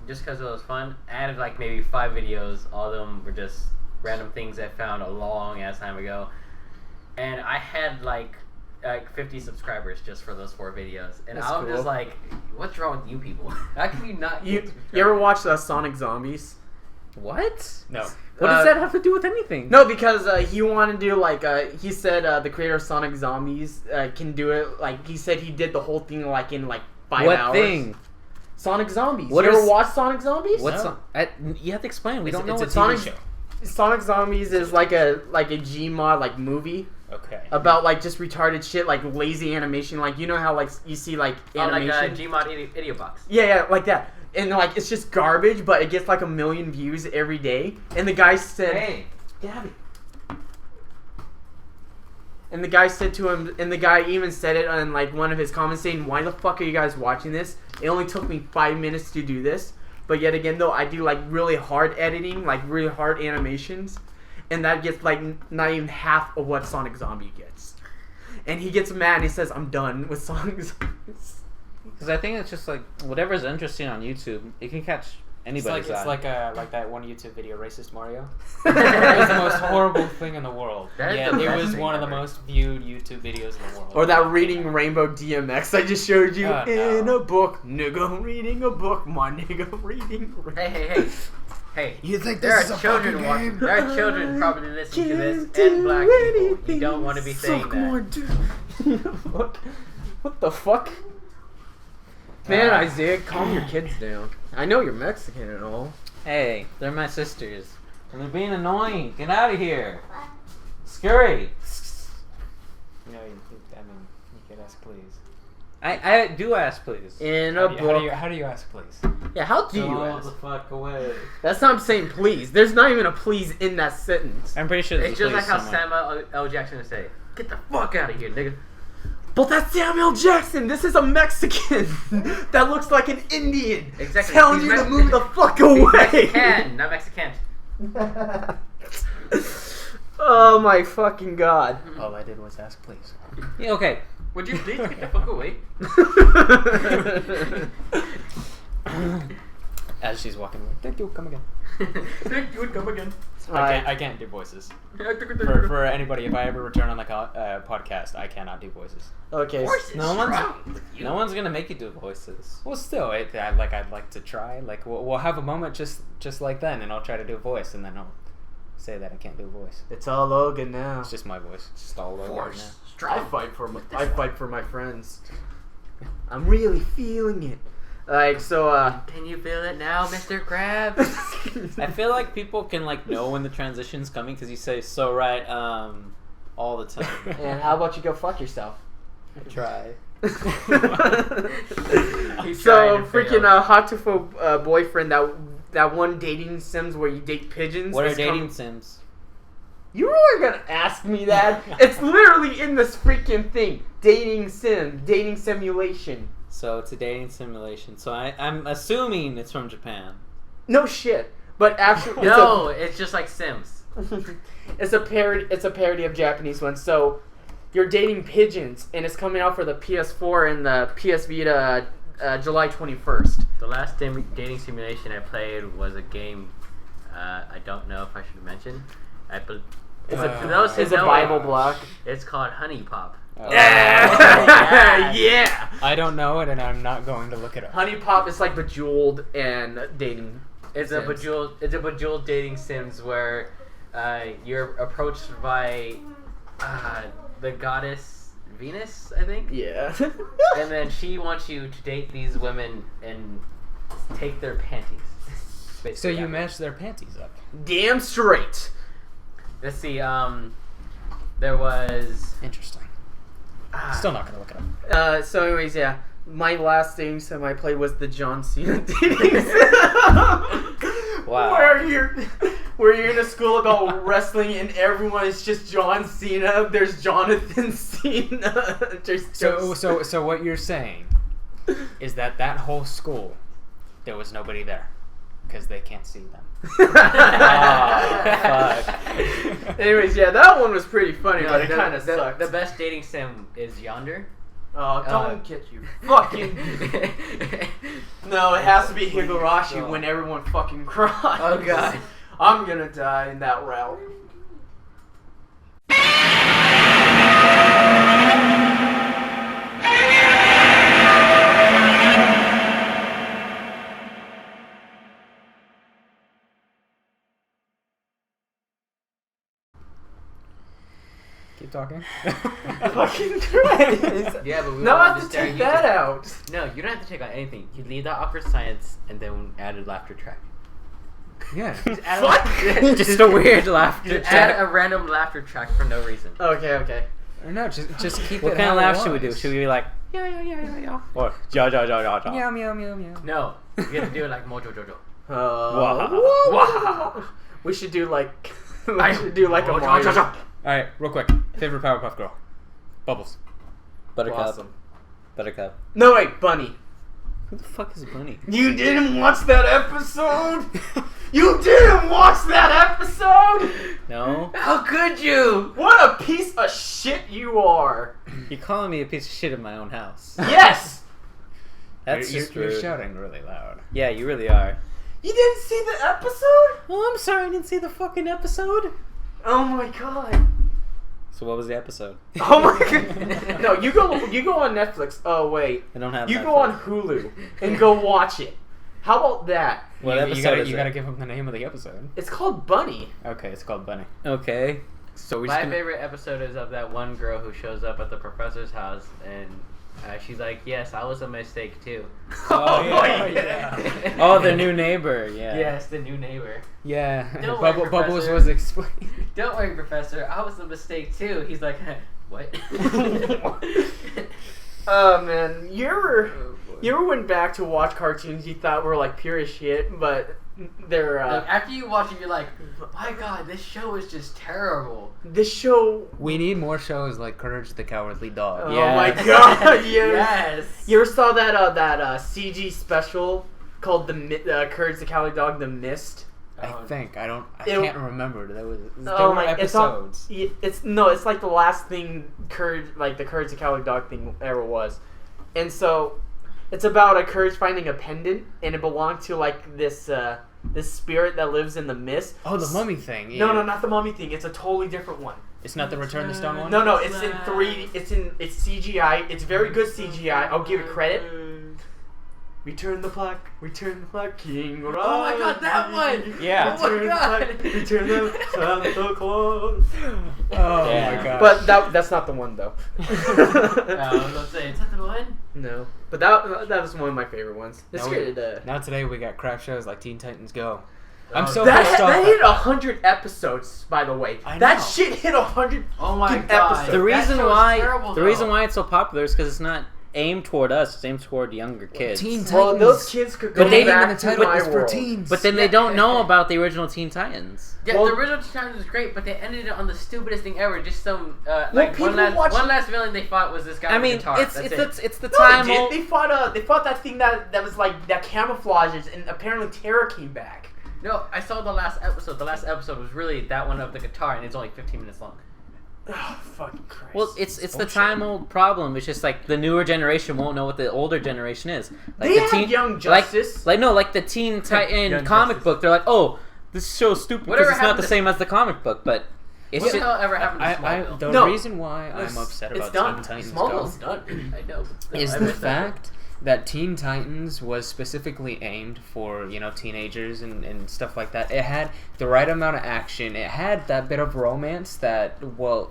just because it was fun. I added like maybe 5 videos. All of them were just random things I found a long ass time ago, and I had like 50 subscribers just for those 4 videos. And That's I was cool. just like, "What's wrong with you people? How can you not?" You get ever watch Sonic Zombies? What? No. What does that have to do with anything? No, because he wanted to do like he said the creator of Sonic Zombies can do it. Like he said he did the whole thing like in like 5 What hours. thing? Sonic Zombies. What you ever is- watch Sonic Zombies? What's No. you have to explain. We don't know It's what a Sonic- TV show. Sonic Zombies is like a Gmod like movie Okay. about like just retarded shit like lazy animation. Like you know how like you see like Oh, like animation. Gmod Idiot Box. Yeah, like that. And like it's just garbage, but it gets like 1 million views every day. And the guy said, Hey, Gabby. And the guy said to him, and the guy even said it on like one of his comments saying, "Why the fuck are you guys watching this? It only took me 5 minutes to do this." But yet again, though, I do like really hard editing, like really hard animations, and that gets like not even half of what Sonic Zombie gets. And he gets mad and he says, "I'm done with Sonic Zombies." Because I think it's just like whatever's interesting on YouTube, it can catch anybody's eye. It's like that one YouTube video, Racist Mario. It was the most horrible thing in the world. That is Yeah, the it best was thing one of the ever. most viewed YouTube videos in the world. Or that reading Rainbow DMX I just showed you Oh, in no. a book, nigga reading a book, my nigga reading. Hey. You think There this is are a children fucking watching. game? There are children probably listening to this, Can't and black do people. You anything, don't want to be saying suck that. more dick. What the fuck? Man, Isaiah, calm your kids down. I know you're Mexican and all. Hey, they're my sisters. And they're being annoying. Get out of here. Scurry. You could ask please. I do ask, please. In a book. How do you ask please? Yeah, how do you Go ask? the fuck away. That's not saying please. There's not even a please in that sentence. I'm pretty sure there's It's a just like place how somewhere. Samuel L. Jackson would say, "Get the fuck out of here, nigga." But that's Samuel Jackson. This is a Mexican that looks like an Indian. Exactly. Telling He's you to Mex- move the fuck He's away. Mexican, not Mexican. Oh my fucking god. All I did was ask please. Yeah, okay. Would you please get the fuck away? As she's walking away. Thank you, come again. You would come again. I can't do voices. For anybody, if I ever return on the podcast, I cannot do voices. Okay. Voices. No one's wrong with you. no one's gonna make you do voices. Well, still, I'd like to try. Like, we'll have a moment just like then, and I'll try to do a voice, and then I'll say that I can't do a voice. It's all Logan now. It's just my voice. It's just all over right Force. now. I fight for my friends. I'm really feeling it. Like so Can you feel it now, Mr. Krabs? I feel like people can like know when the transition's coming because you say "so right" all the time. And how about you go fuck yourself? I try. He's So trying to freaking fail. Hatufo boyfriend that one dating sims where you date pigeons. What are is dating sims? You were gonna ask me that? It's literally in this freaking thing. Dating simulation. So it's a dating simulation. So I'm assuming it's from Japan. No shit. But actually, No, it's just like Sims. it's a parody of Japanese ones. So You're dating pigeons, and it's coming out for the PS4 and the PS Vita July 21st. The last dating simulation I played was a game. I don't know if I should mention. It's It's a Bible block. It's called Honey Pop. Yeah! Yeah! I don't know it, and I'm not going to look it up. Honey Pop is like Bejeweled and dating. It's a bejeweled dating sims where you're approached by the goddess Venus, I think. Yeah. And then she wants you to date these women and take their panties. So you match their panties up. Damn straight. Let's see. There was. Interesting. Still not gonna look it up. So anyways, yeah. My last dating sim I played was the John Cena dating sim. Wow. Where you're in a school about wrestling and everyone is just John Cena. There's Jonathan Cena. So what you're saying is that whole school, there was nobody there because they can't see them. Fuck. Anyways, yeah, that one was pretty funny, but it kind of sucked. The best dating sim is Yonder. Oh, don't get you fucking. No, it has to be Higurashi when everyone fucking cries. Oh god. I'm gonna die in that route. Keep talking. Fucking Christ. Yeah, but we now don't I have to understand. take that out. No, you don't have to take out anything. You leave that awkward science and then add a laughter track. Yeah. Fuck! Just a weird laughter. Just add a random laughter track for no reason. Okay. No, just keep What it kind of how laugh it should we do? was. Should we be like yeah, or ja? Meow meow meow meow. No, you gotta do it like Mojo Jojo. Wow. We should do like. We should do like a Mario. All right, real quick. Favorite Powerpuff Girl? Bubbles. Buttercup. Awesome. Buttercup. No, wait, Bunny. Who the fuck is Bunny? You didn't watch that episode? You didn't watch that episode? No. How could you? What a piece of shit you are. You're calling me a piece of shit in my own house. Yes. That's you're, just you're rude. shouting really loud. Yeah, you really are. You didn't see the episode? Oh, I'm sorry I didn't see the fucking episode. Oh my god. So what was the episode? Oh my god. No, you go on Netflix. Oh wait. I don't have You Netflix. go on Hulu and go watch it. How about that? What you episode is you it? gotta give him the name of the episode. It's called Bunny. Okay, it's called Bunny. Okay. So we just My gonna... favorite episode is of that one girl who shows up at the professor's house and she's like, "Yes, I was a mistake too." Oh, yeah. yeah. Oh, the new neighbor. Yeah. Yes, the new neighbor. Yeah. Don't worry, Bubbles Professor. was explaining. Don't worry, Professor. I was a mistake too. He's like, what? Oh man, you ever went back to watch cartoons you thought were like pure as shit, but they're Like, after you watch it, you're like, my god, this show is just terrible. this show. We need more shows like Courage the Cowardly Dog. Oh Yeah. my god! Yes. You ever saw that CG special called the Courage the Cowardly Dog, The Mist? I think I It- can't remember. There were it's on- episodes. it's like the last thing the Courage the Cowardly Dog thing ever was, and so it's about a Courage finding a pendant, and it belonged to like this spirit that lives in the mist. Oh, the mummy thing. Yeah. No, not the mummy thing. It's a totally different one. It's not the Return to Stone one. No, it's in 3D. It's CGI. It's very good CGI. I'll give it credit. Return the plaque, King. Oh my god, that one! Yeah. Oh my god! Return the Santa Claus. Oh Yeah. my god. But that's not the one though. I was gonna say, is that the one? No, but that was one of my favorite ones. It's Now, good. now today we got crap shows like Teen Titans Go. Oh, I'm so That pissed off. hit 100 episodes, by the way. I That know. shit hit 100. Oh my fucking god. episodes. The reason show's why terrible, the though. reason why it's so popular is because it's not aimed toward us. It's aimed toward younger kids. Teen Titans. Well, those kids could go But they- back the to title my is for world. teens. But then they don't know about the original Teen Titans. Yeah, Well- the original Teen Titans was great, but they ended it on the stupidest thing ever. Just some people watch- one last villain they fought was this guy I with mean, a guitar. it's That's it. it's the No, time. they old- did. They fought that thing that was like that camouflages, and apparently Terra came back. No, I saw the last episode. The last episode was really that one of the guitar, and it's only 15 minutes long. Oh, fucking Christ. Well, it's the time old problem. It's just like the newer generation won't know what the older generation is. Like they the have Young Justice. Like the Teen Titan Young comic Justice. book. They're like, oh, this show's stupid because Whatever it's not happened the to- same as the comic book. But it's What the just, hell ever happened to Smallville? The No. reason why I'm upset It's about done. Teen Titans Smallville's Go done. I know. is I the missed that. fact that Teen Titans was specifically aimed for, teenagers and stuff like that. It had the right amount of action. It had that bit of romance that, well,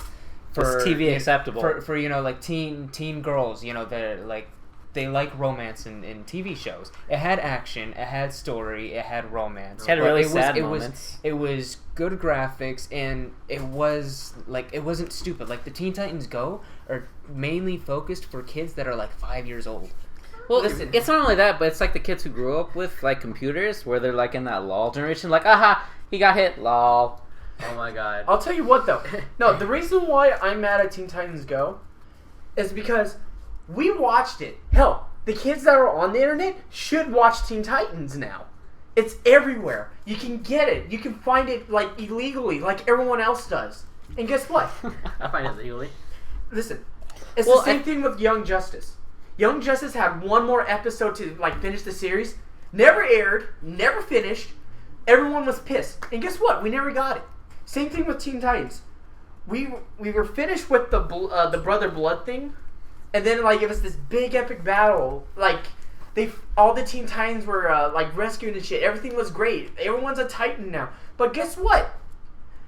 for It's TV acceptable. for like teen girls, they're like they like romance in TV shows. It had action, it had story, it had romance. It had But really sad moments. It was good graphics, and it wasn't stupid. Like the Teen Titans Go are mainly focused for kids that are like 5 years old. well, Listen. it's not only that, but it's like the kids who grew up with like computers, where they're like in that lol generation. Like, aha, he got hit, lol. Oh my god. I'll tell you what, though. No, the reason why I'm mad at Teen Titans Go is because we watched it. Hell, the kids that are on the internet should watch Teen Titans now. It's everywhere. You can get it. You can find it, like, illegally, like everyone else does. And guess what? I find it illegally. Listen, it's Well, the same thing with Young Justice. Young Justice had one more episode to, like, finish the series. Never aired. Never finished. Everyone was pissed. And guess what? We never got it. Same thing with Teen Titans. We were finished with the Brother Blood thing, and then like it was this big epic battle. Like all the Teen Titans were like rescued and shit. Everything was great. Everyone's a Titan now. But guess what?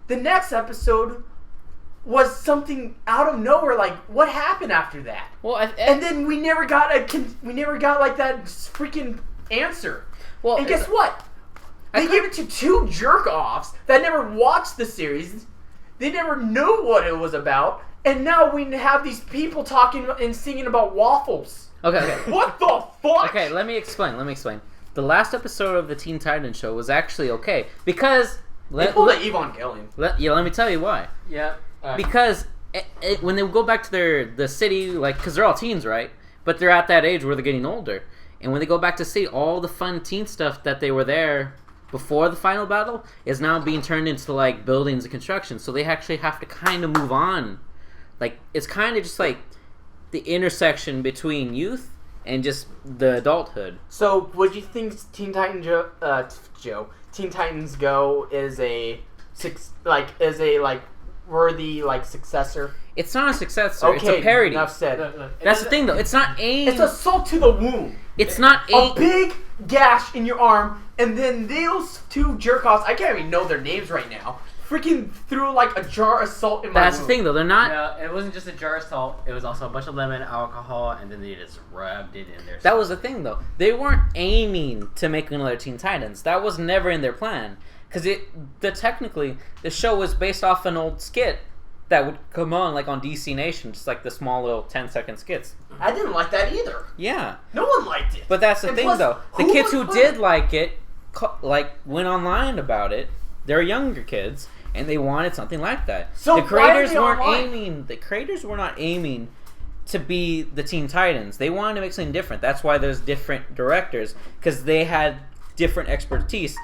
The next episode was something out of nowhere. Like what happened after that? Well, And then we never got like that freaking answer. well, And guess what? They gave it to two jerk-offs that never watched the series. They never knew what it was about. And now we have these people talking and singing about waffles. okay. What the fuck? Okay, let me explain. The last episode of the Teen Titans show was actually okay because They pulled an Evangelion. let me tell you why. Yeah. Because when they go back to the city, like, because they're all teens, right? But they're at that age where they're getting older, and when they go back to see all the fun teen stuff that they were there before the final battle is now being turned into like buildings and construction. So they actually have to kind of move on. Like it's kind of just like the intersection between youth and just the adulthood. So, would you think Teen Titans Teen Titans Go is a worthy like successor? It's not a successor. Okay, it's a parody. enough said. That's the thing, though. It's not aimed. It's assault to the womb. It's not A aimed. big gash in your arm, and then those two jerk-offs, I can't even know their names right now, freaking threw like a jar of salt in my That's the wound. thing, though. They're not. Yeah, it wasn't just a jar of salt. It was also a bunch of lemon, alcohol, and then they just rubbed it in there. That was the thing, though. They weren't aiming to make another Teen Titans. That was never in their plan. Because technically, the show was based off an old skit that would come on like on DC Nation, just like the small little 10-second skits. I didn't like that either. Yeah. No one liked it. But that's the And thing, plus, though. The who kids would who play did it? like it, went online about it. They're younger kids, and they wanted something like that. So the why are creators they weren't online? aiming. The creators were not aiming to be the Teen Titans. They wanted to make something different. That's why there's different directors, because they had different expertise.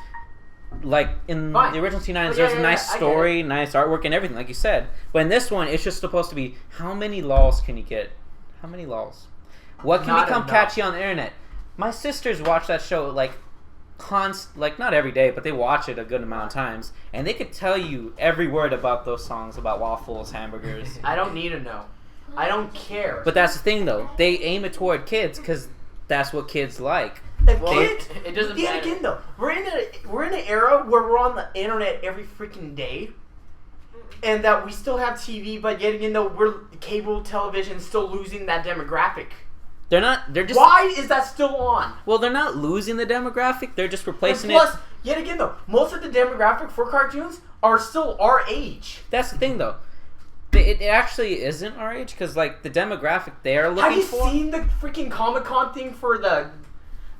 Like in Fine. the original Teen Titans, Yeah, there's a nice I get story, nice artwork, and everything, like you said. But in this one, it's just supposed to be how many lols can you get? How many lols? What can Not become enough. catchy on the internet? My sisters watch that show like not every day, but they watch it a good amount of times, and they could tell you every word about those songs about waffles, hamburgers. I don't need to know. I don't care. But that's the thing, though. They aim it toward kids because that's what kids like. If Well, kids, it doesn't yet matter. again though, we're in an era where we're on the internet every freaking day, and that we still have TV, but yet again though, cable television is still losing that demographic. They're not. They're just. Why is that still on? Well, they're not losing the demographic. They're just And replacing plus, it. yet again though, most of the demographic for cartoons are still our age. That's the thing, though. It actually isn't our age because, like, the demographic they're Have looking you for. seen the freaking Comic-Con thing for the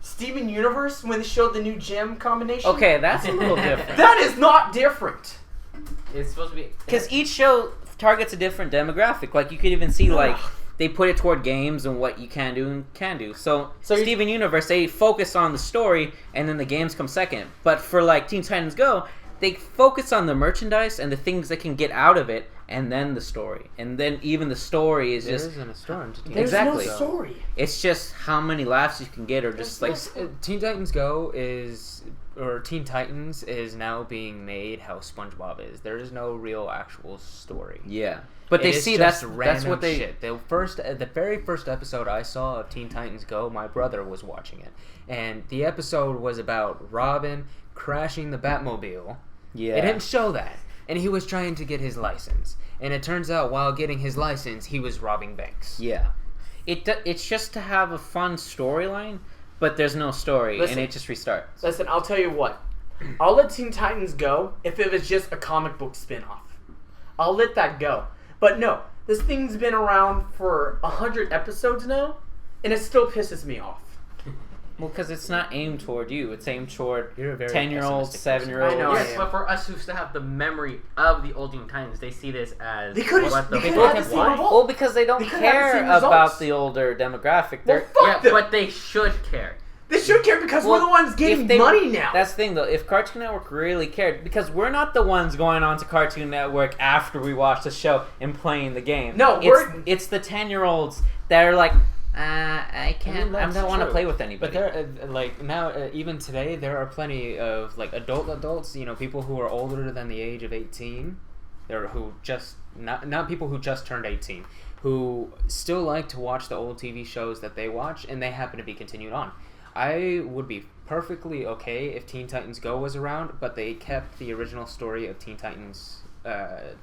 Steven Universe when they showed the new gem combination? Okay, that's a little different. That is not different. It's supposed to be Because each show targets a different demographic. Like, you could even see, like, they put it toward games and what you can do and can do. So Steven Universe, they focus on the story, and then the games come second. But for, like, Teen Titans Go, they focus on the merchandise and the things they can get out of it, and then the story, and then even the story is There just isn't a story. exactly. no story. It's just how many laughs you can get, or just like Teen Titans Go or Teen Titans is now being made how SpongeBob is. There is no real actual story. yeah. But It they is see just that's random what they. shit. The very first episode I saw of Teen Titans Go, my brother was watching it, and the episode was about Robin crashing the Batmobile. Yeah. It didn't show that, and he was trying to get his license, and it turns out while getting his license, he was robbing banks. Yeah. It's just to have a fun storyline, but there's no story, Listen. and it just restarts. Listen, I'll tell you what. I'll let Teen Titans go if it was just a comic book spin-off. I'll let that go. But no, this thing's been around for 100 episodes now, and it still pisses me off. Well, because it's not aimed toward you. It's aimed toward You're a very 10-year-olds, pessimistic person. 7-year-olds. I know. Yes, I am. but for us who still have the memory of the old Teen Titans, they see this as They could've- what the they could've fuck? had the same Why? result. Well, because they don't They could've had the care same results. about the older demographic. Well, They're fuck Yeah, them. but they should care. They should care because we're the ones getting if they- money now. That's the thing, though. If Cartoon Network really cared, because we're not the ones going on to Cartoon Network after we watch the show and playing the game. No, it's the 10-year-olds that are like, I can't. I that's don't want to true. play with But anybody. there, like now, even today, there are plenty of like adults. You know, people who are older than the age of 18. There who just not people who just turned 18, who still like to watch the old TV shows that they watch, and they happen to be continued on. I would be perfectly okay if Teen Titans Go was around, but they kept the original story of Teen Titans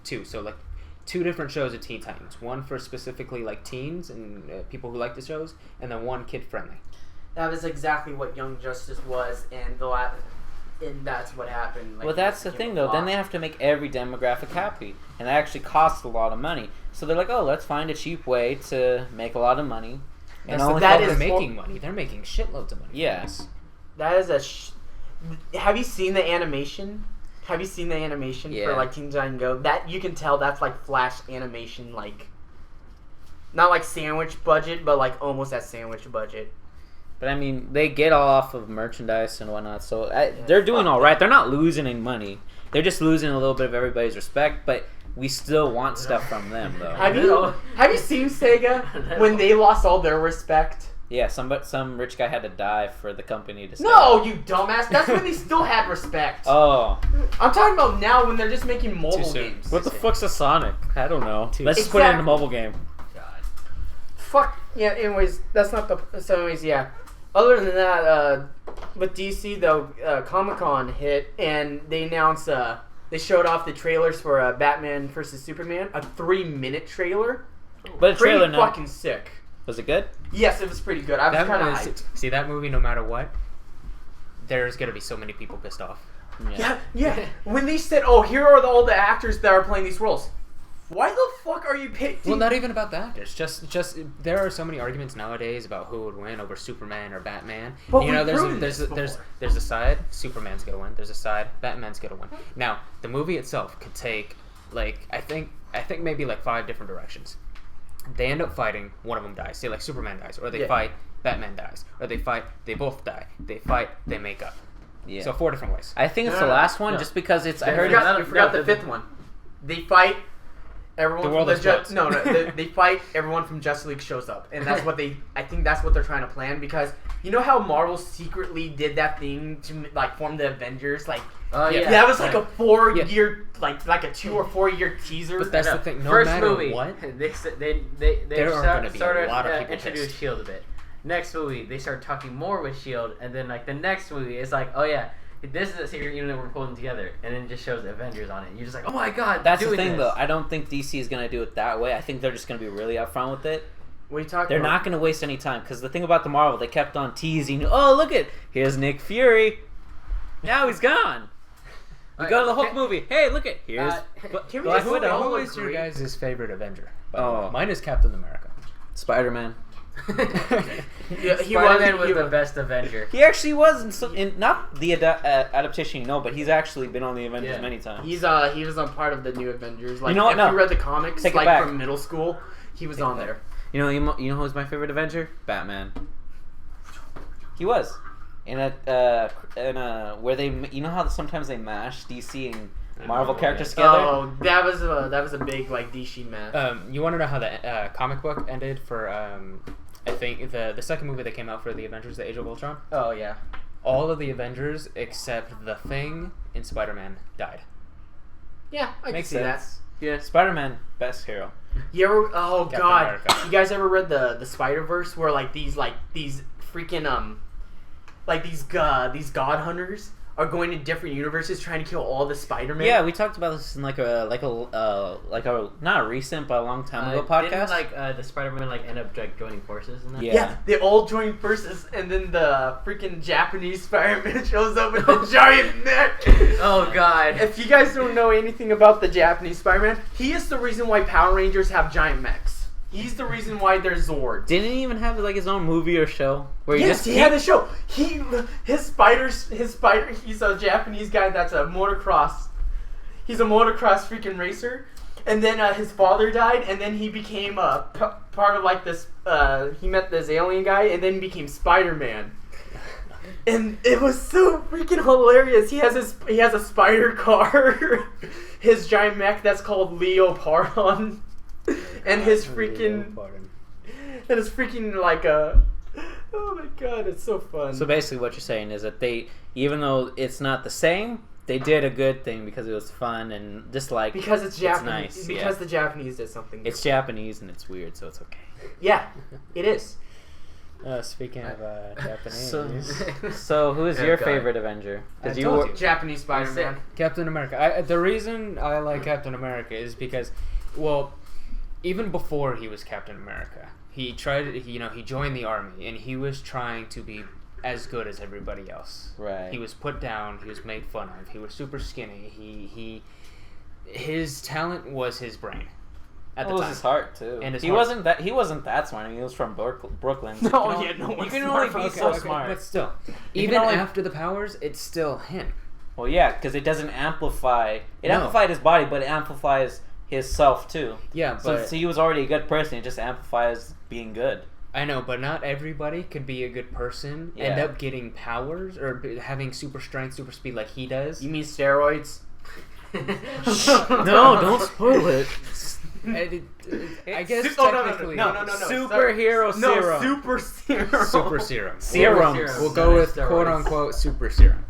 2. So like 2 different shows of Teen Titans. One for specifically like teens and people who like the shows, and then one kid friendly. That was exactly what Young Justice was, and and that's what happened. Like, Well, that's the it thing, became a though. Then flop. they have to make every demographic happy, and that actually costs a lot of money. So they're like, oh, let's find a cheap way to make a lot of money. And That's- only that focus- is- They're making money. They're making shitloads of money. Yes. That is have you seen the animation? Have you seen the animation Yeah. for like Teen Titans Go? That you can tell that's like Flash animation, like not like sandwich budget, but like almost that sandwich budget. But I mean, they get off of merchandise and whatnot, so they're doing all right. They're not losing any money. They're just losing a little bit of everybody's respect, but we still want stuff from them, though. Have you seen Sega when they lost all their respect? Yeah, some rich guy had to die for the company to stay. No, you dumbass. That's when they still had respect. Oh. I'm talking about now when they're just making mobile soon. games. What the fuck's a Sonic? I don't know. Too Let's soon. just put it in a Exactly. mobile game. God. Fuck. Yeah, anyways, that's not the... So anyways, yeah. Other than that, with DC, though, Comic-Con hit, and they announced... they showed off the trailers for Batman vs. Superman. A 3-minute trailer. But a Pretty trailer now. fucking sick. Was it good? Yes, it was pretty good. I was kind of hyped. See that movie, no matter what, there's gonna be so many people pissed off. Yeah. When they said, oh, here are all the actors that are playing these roles. Why the fuck are you paying? Well, not even about the actors. Just there are so many arguments nowadays about who would win over Superman or Batman. But You know, we've proven this there's a side Superman's gonna win. There's a side Batman's gonna win. Now the movie itself could take like I think maybe like 5 different directions. They end up fighting, one of them dies. Say like Superman dies, or they fight, Batman dies, or they fight, they both die. They fight, they make up. Yeah. So 4 different ways. I think it's No, the last one, no. just because it's. I You heard. forgot the fifth one. They fight. Everyone The world from the explodes. they fight. Everyone from Justice League shows up, and that's what I think that's what they're trying to plan, because you know how Marvel secretly did that thing to like form the Avengers, like Oh Yeah. yeah. that was like a 4-year, Yeah. like a 2 or 4 year teaser. But that's the thing. No First matter movie, what, they there are gonna be a lot of people introduce pissed. Shield a bit. Next movie, they start talking more with Shield, and then like the next movie, it's like, oh yeah, this is a secret unit we're pulling together, and then it just shows the Avengers on it. You're just like, oh my god, That's the doing thing, this. though. I don't think DC is gonna do it that way. I think they're just gonna be really upfront with it. What are you talking They're about? not gonna waste any time, because the thing about the Marvel, they kept on teasing. Oh, look at here's Nick Fury. Now he's gone. We go to the Hulk movie. Hey, look at here's can we Black just- Widow. Who Who is your agree? guys' favorite Avenger? By the way? Oh. Mine is Captain America. Spider-Man. Yeah, Spider-Man was he the best Avenger. He actually was in not the adaptation, but he's actually been on the Avengers Yeah. many times. He was on part of the new Avengers. Like, You know what? if No. you read the comics, Take it like back. from middle school, he was on there. You know who's my favorite Avenger? Batman. He was. in a where they, you know how sometimes they mash DC and Marvel characters together. Oh, that was a big like DC match. You want to know how the comic book ended for I think the second movie that came out for the Avengers, the Age of Ultron? Oh yeah. All of the Avengers except the Thing and Spider-Man died. Yeah, I can Makes see sense. that. Yeah. Spider-Man, best hero. You ever? Oh Captain God! America. You guys ever read the Spider-Verse where these freaking these God Hunters are going to different universes trying to kill all the Spider-Man? Yeah, we talked about this in like a not a recent but a long time ago podcast. Didn't the Spider-Man end up joining forces and that? Yeah, they all join forces, and then the freaking Japanese Spider-Man shows up with a giant neck. Oh God! If you guys don't know anything about the Japanese Spider-Man, he is the reason why Power Rangers have giant mechs. He's the reason why they're Zords. Didn't he even have his own movie or show where He had a show. He's a Japanese guy that's a motocross. He's a motocross freaking racer, and then his father died, and then he became part of this. He met this alien guy, and then became Spider-Man. And it was so freaking hilarious. He has a spider car, his giant mech that's called Leopardon. And his freaking oh my God, it's so fun. So basically what you're saying is that they, even though it's not the same, they did a good thing because it was fun and just because it's Japanese. Nice, because the Japanese did something good. It's Japanese and it's weird, so it's okay. Yeah, it is. Speaking of Japanese, So who is your favorite Avenger? I told you. Japanese Spider-Man. Captain America. The reason I like Captain America is because, well, even before he was Captain America, he joined the army and he was trying to be as good as everybody else. Right. He was put down. He was made fun of. He was super skinny. His talent was his brain. At the time. Was his heart too. And he wasn't that smart. I mean, he was from Brooklyn. No, yeah, no You one's can smart only be from so Brooklyn. smart. But still, You even can only- after the powers, it's still him. Well, yeah, because it doesn't amplify. It No. amplified his body, but it amplifies his self too. Yeah, So but he was already a good person. It just amplifies being good. I know, but not everybody could be a good person, end Yeah. up getting powers, or having super strength, super speed like he does. You mean steroids? No, don't spoil it. I guess Oh, no, technically... no. Superhero serum. Super serum. Super serum. Serums. We'll go with Steroids. quote-unquote super serum.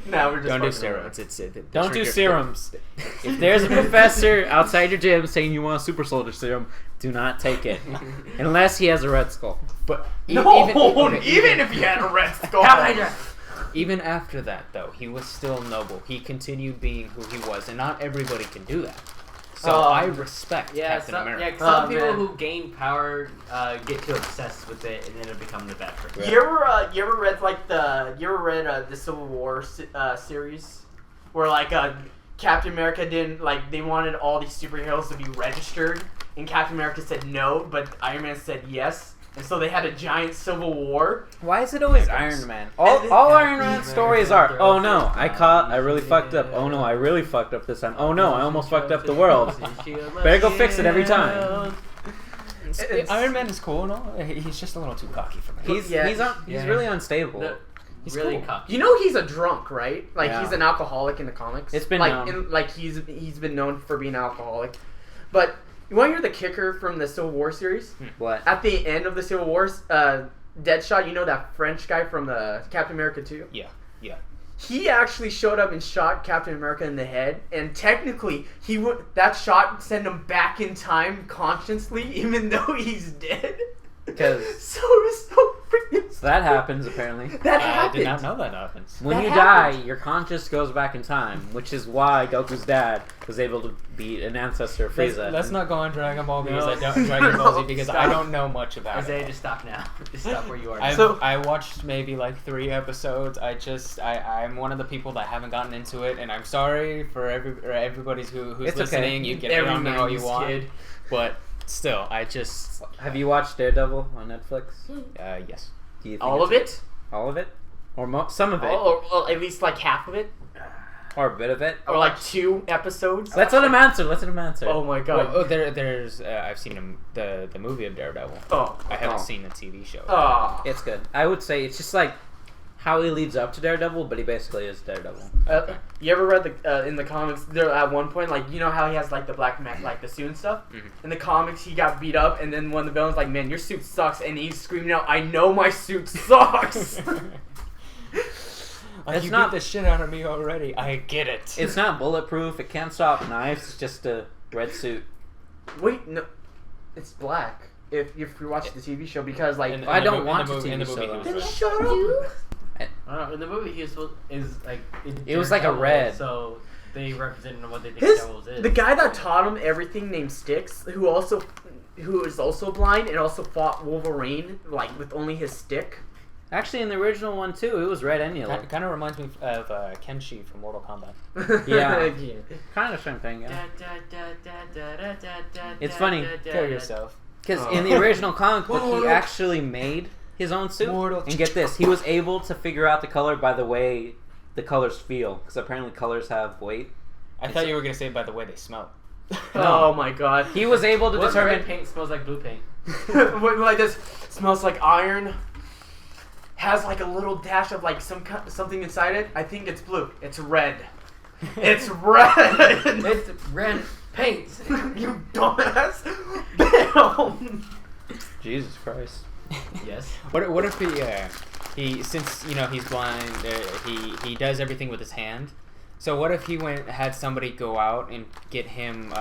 No, we're just Don't do fucking around. steroids. Don't do serums. If there's a professor outside your gym saying you want a super soldier serum, do not take it. Unless he has a red skull. But No, even if you had a red skull. even after that, though, he was still noble. He continued being who he was, and not everybody can do that. So I respect Captain America. Some Oh, people man. who gain power get too obsessed with it and then it become the bad person. Right. You ever read the Civil War series where Captain America didn't they wanted all these superheroes to be registered and Captain America said no, but Iron Man said yes, and so they had a giant civil war. Why is it always Iron Man? All Iron Man stories are, oh no, I really fucked up. Oh no, I really fucked up this time. Oh no, I almost fucked up the world. Better go fix it every time. Iron Man is cool and all. He's just a little too cocky for me. He's really unstable. He's really really cocky. You know he's a drunk, right? Yeah. He's an alcoholic in the comics. It's been known. He's been known for being an alcoholic. But you want to hear the kicker from the Civil War series? What? At the end of the Civil War, Deadshot, you know that French guy from the Captain America 2? Yeah. He actually showed up and shot Captain America in the head, and technically that shot sent him back in time consciously, even though he's dead. Because So it was so freaking. so that happens apparently. That I happened. did not know that happens. When That you happened. die, your conscious goes back in time, which is why Goku's dad was able to be an ancestor of Frieza. Let's not go on Dragon Ball because No. I don't Dragon Ball Z because I Stop. don't know much about Isaiah, it. just stop now. Just stop where you are. I watched maybe 3 episodes. I'm one of the people that haven't gotten into it, and I'm sorry for everybody who's It's okay. listening. You get Every on me all you 90s want, kid. but still, I just Have you watched Daredevil on Netflix? yes. Do you think All of it's- it? All of it? Or some of it? Or at least half of it? Or a bit of it? Or 2 episodes? Let's let him answer. Oh my god. Well, there's I've seen the movie of Daredevil. Oh. I haven't Oh. seen the TV show. Oh. It's good. I would say it's just how he leads up to Daredevil, but he basically is Daredevil. You ever read in the comics? There at one point, like, you know how he has like the black mask, like the suit and stuff. Mhm. In the comics, he got beat up, and then one of the villains like, "Man, your suit sucks," and he's screaming out, "I know my suit sucks." Like, It's you not- beat the shit out of me already. I get it. It's not bulletproof. It can't stop knives. It's just a red suit. Wait, no, it's black. If you watch the TV show, because like In I the don't mo- in want the to movie- TV in the show, movie, though. he was Then red. shut up. I don't know. In the movie, he is like It was like a Daredevil, red. So they represent what they think His Devils is. the guy that taught him everything named Styx, who is also blind and also fought Wolverine like with only his stick. Actually, in the original one too, it was red and yellow. Kind of reminds me of Kenshi from Mortal Kombat. Yeah. Kind of same thing. Yeah. It's funny. Kill yourself. Because Oh. in the original comic book, he actually made his own suit. Mortal- And get this, he was able to figure out the color by the way the colors feel. Because apparently colors have weight. I thought you were gonna say by the way they smell. Oh my god. He was able to What determine... red paint smells like blue paint? Like this smells like iron. Has like a little dash of like something inside it. I think it's blue. It's red. It's red. It's red paint. You dumbass. Bam. Jesus Christ. Yes. What if he since he's blind, he does everything with his hand. So what if he had somebody go out and get him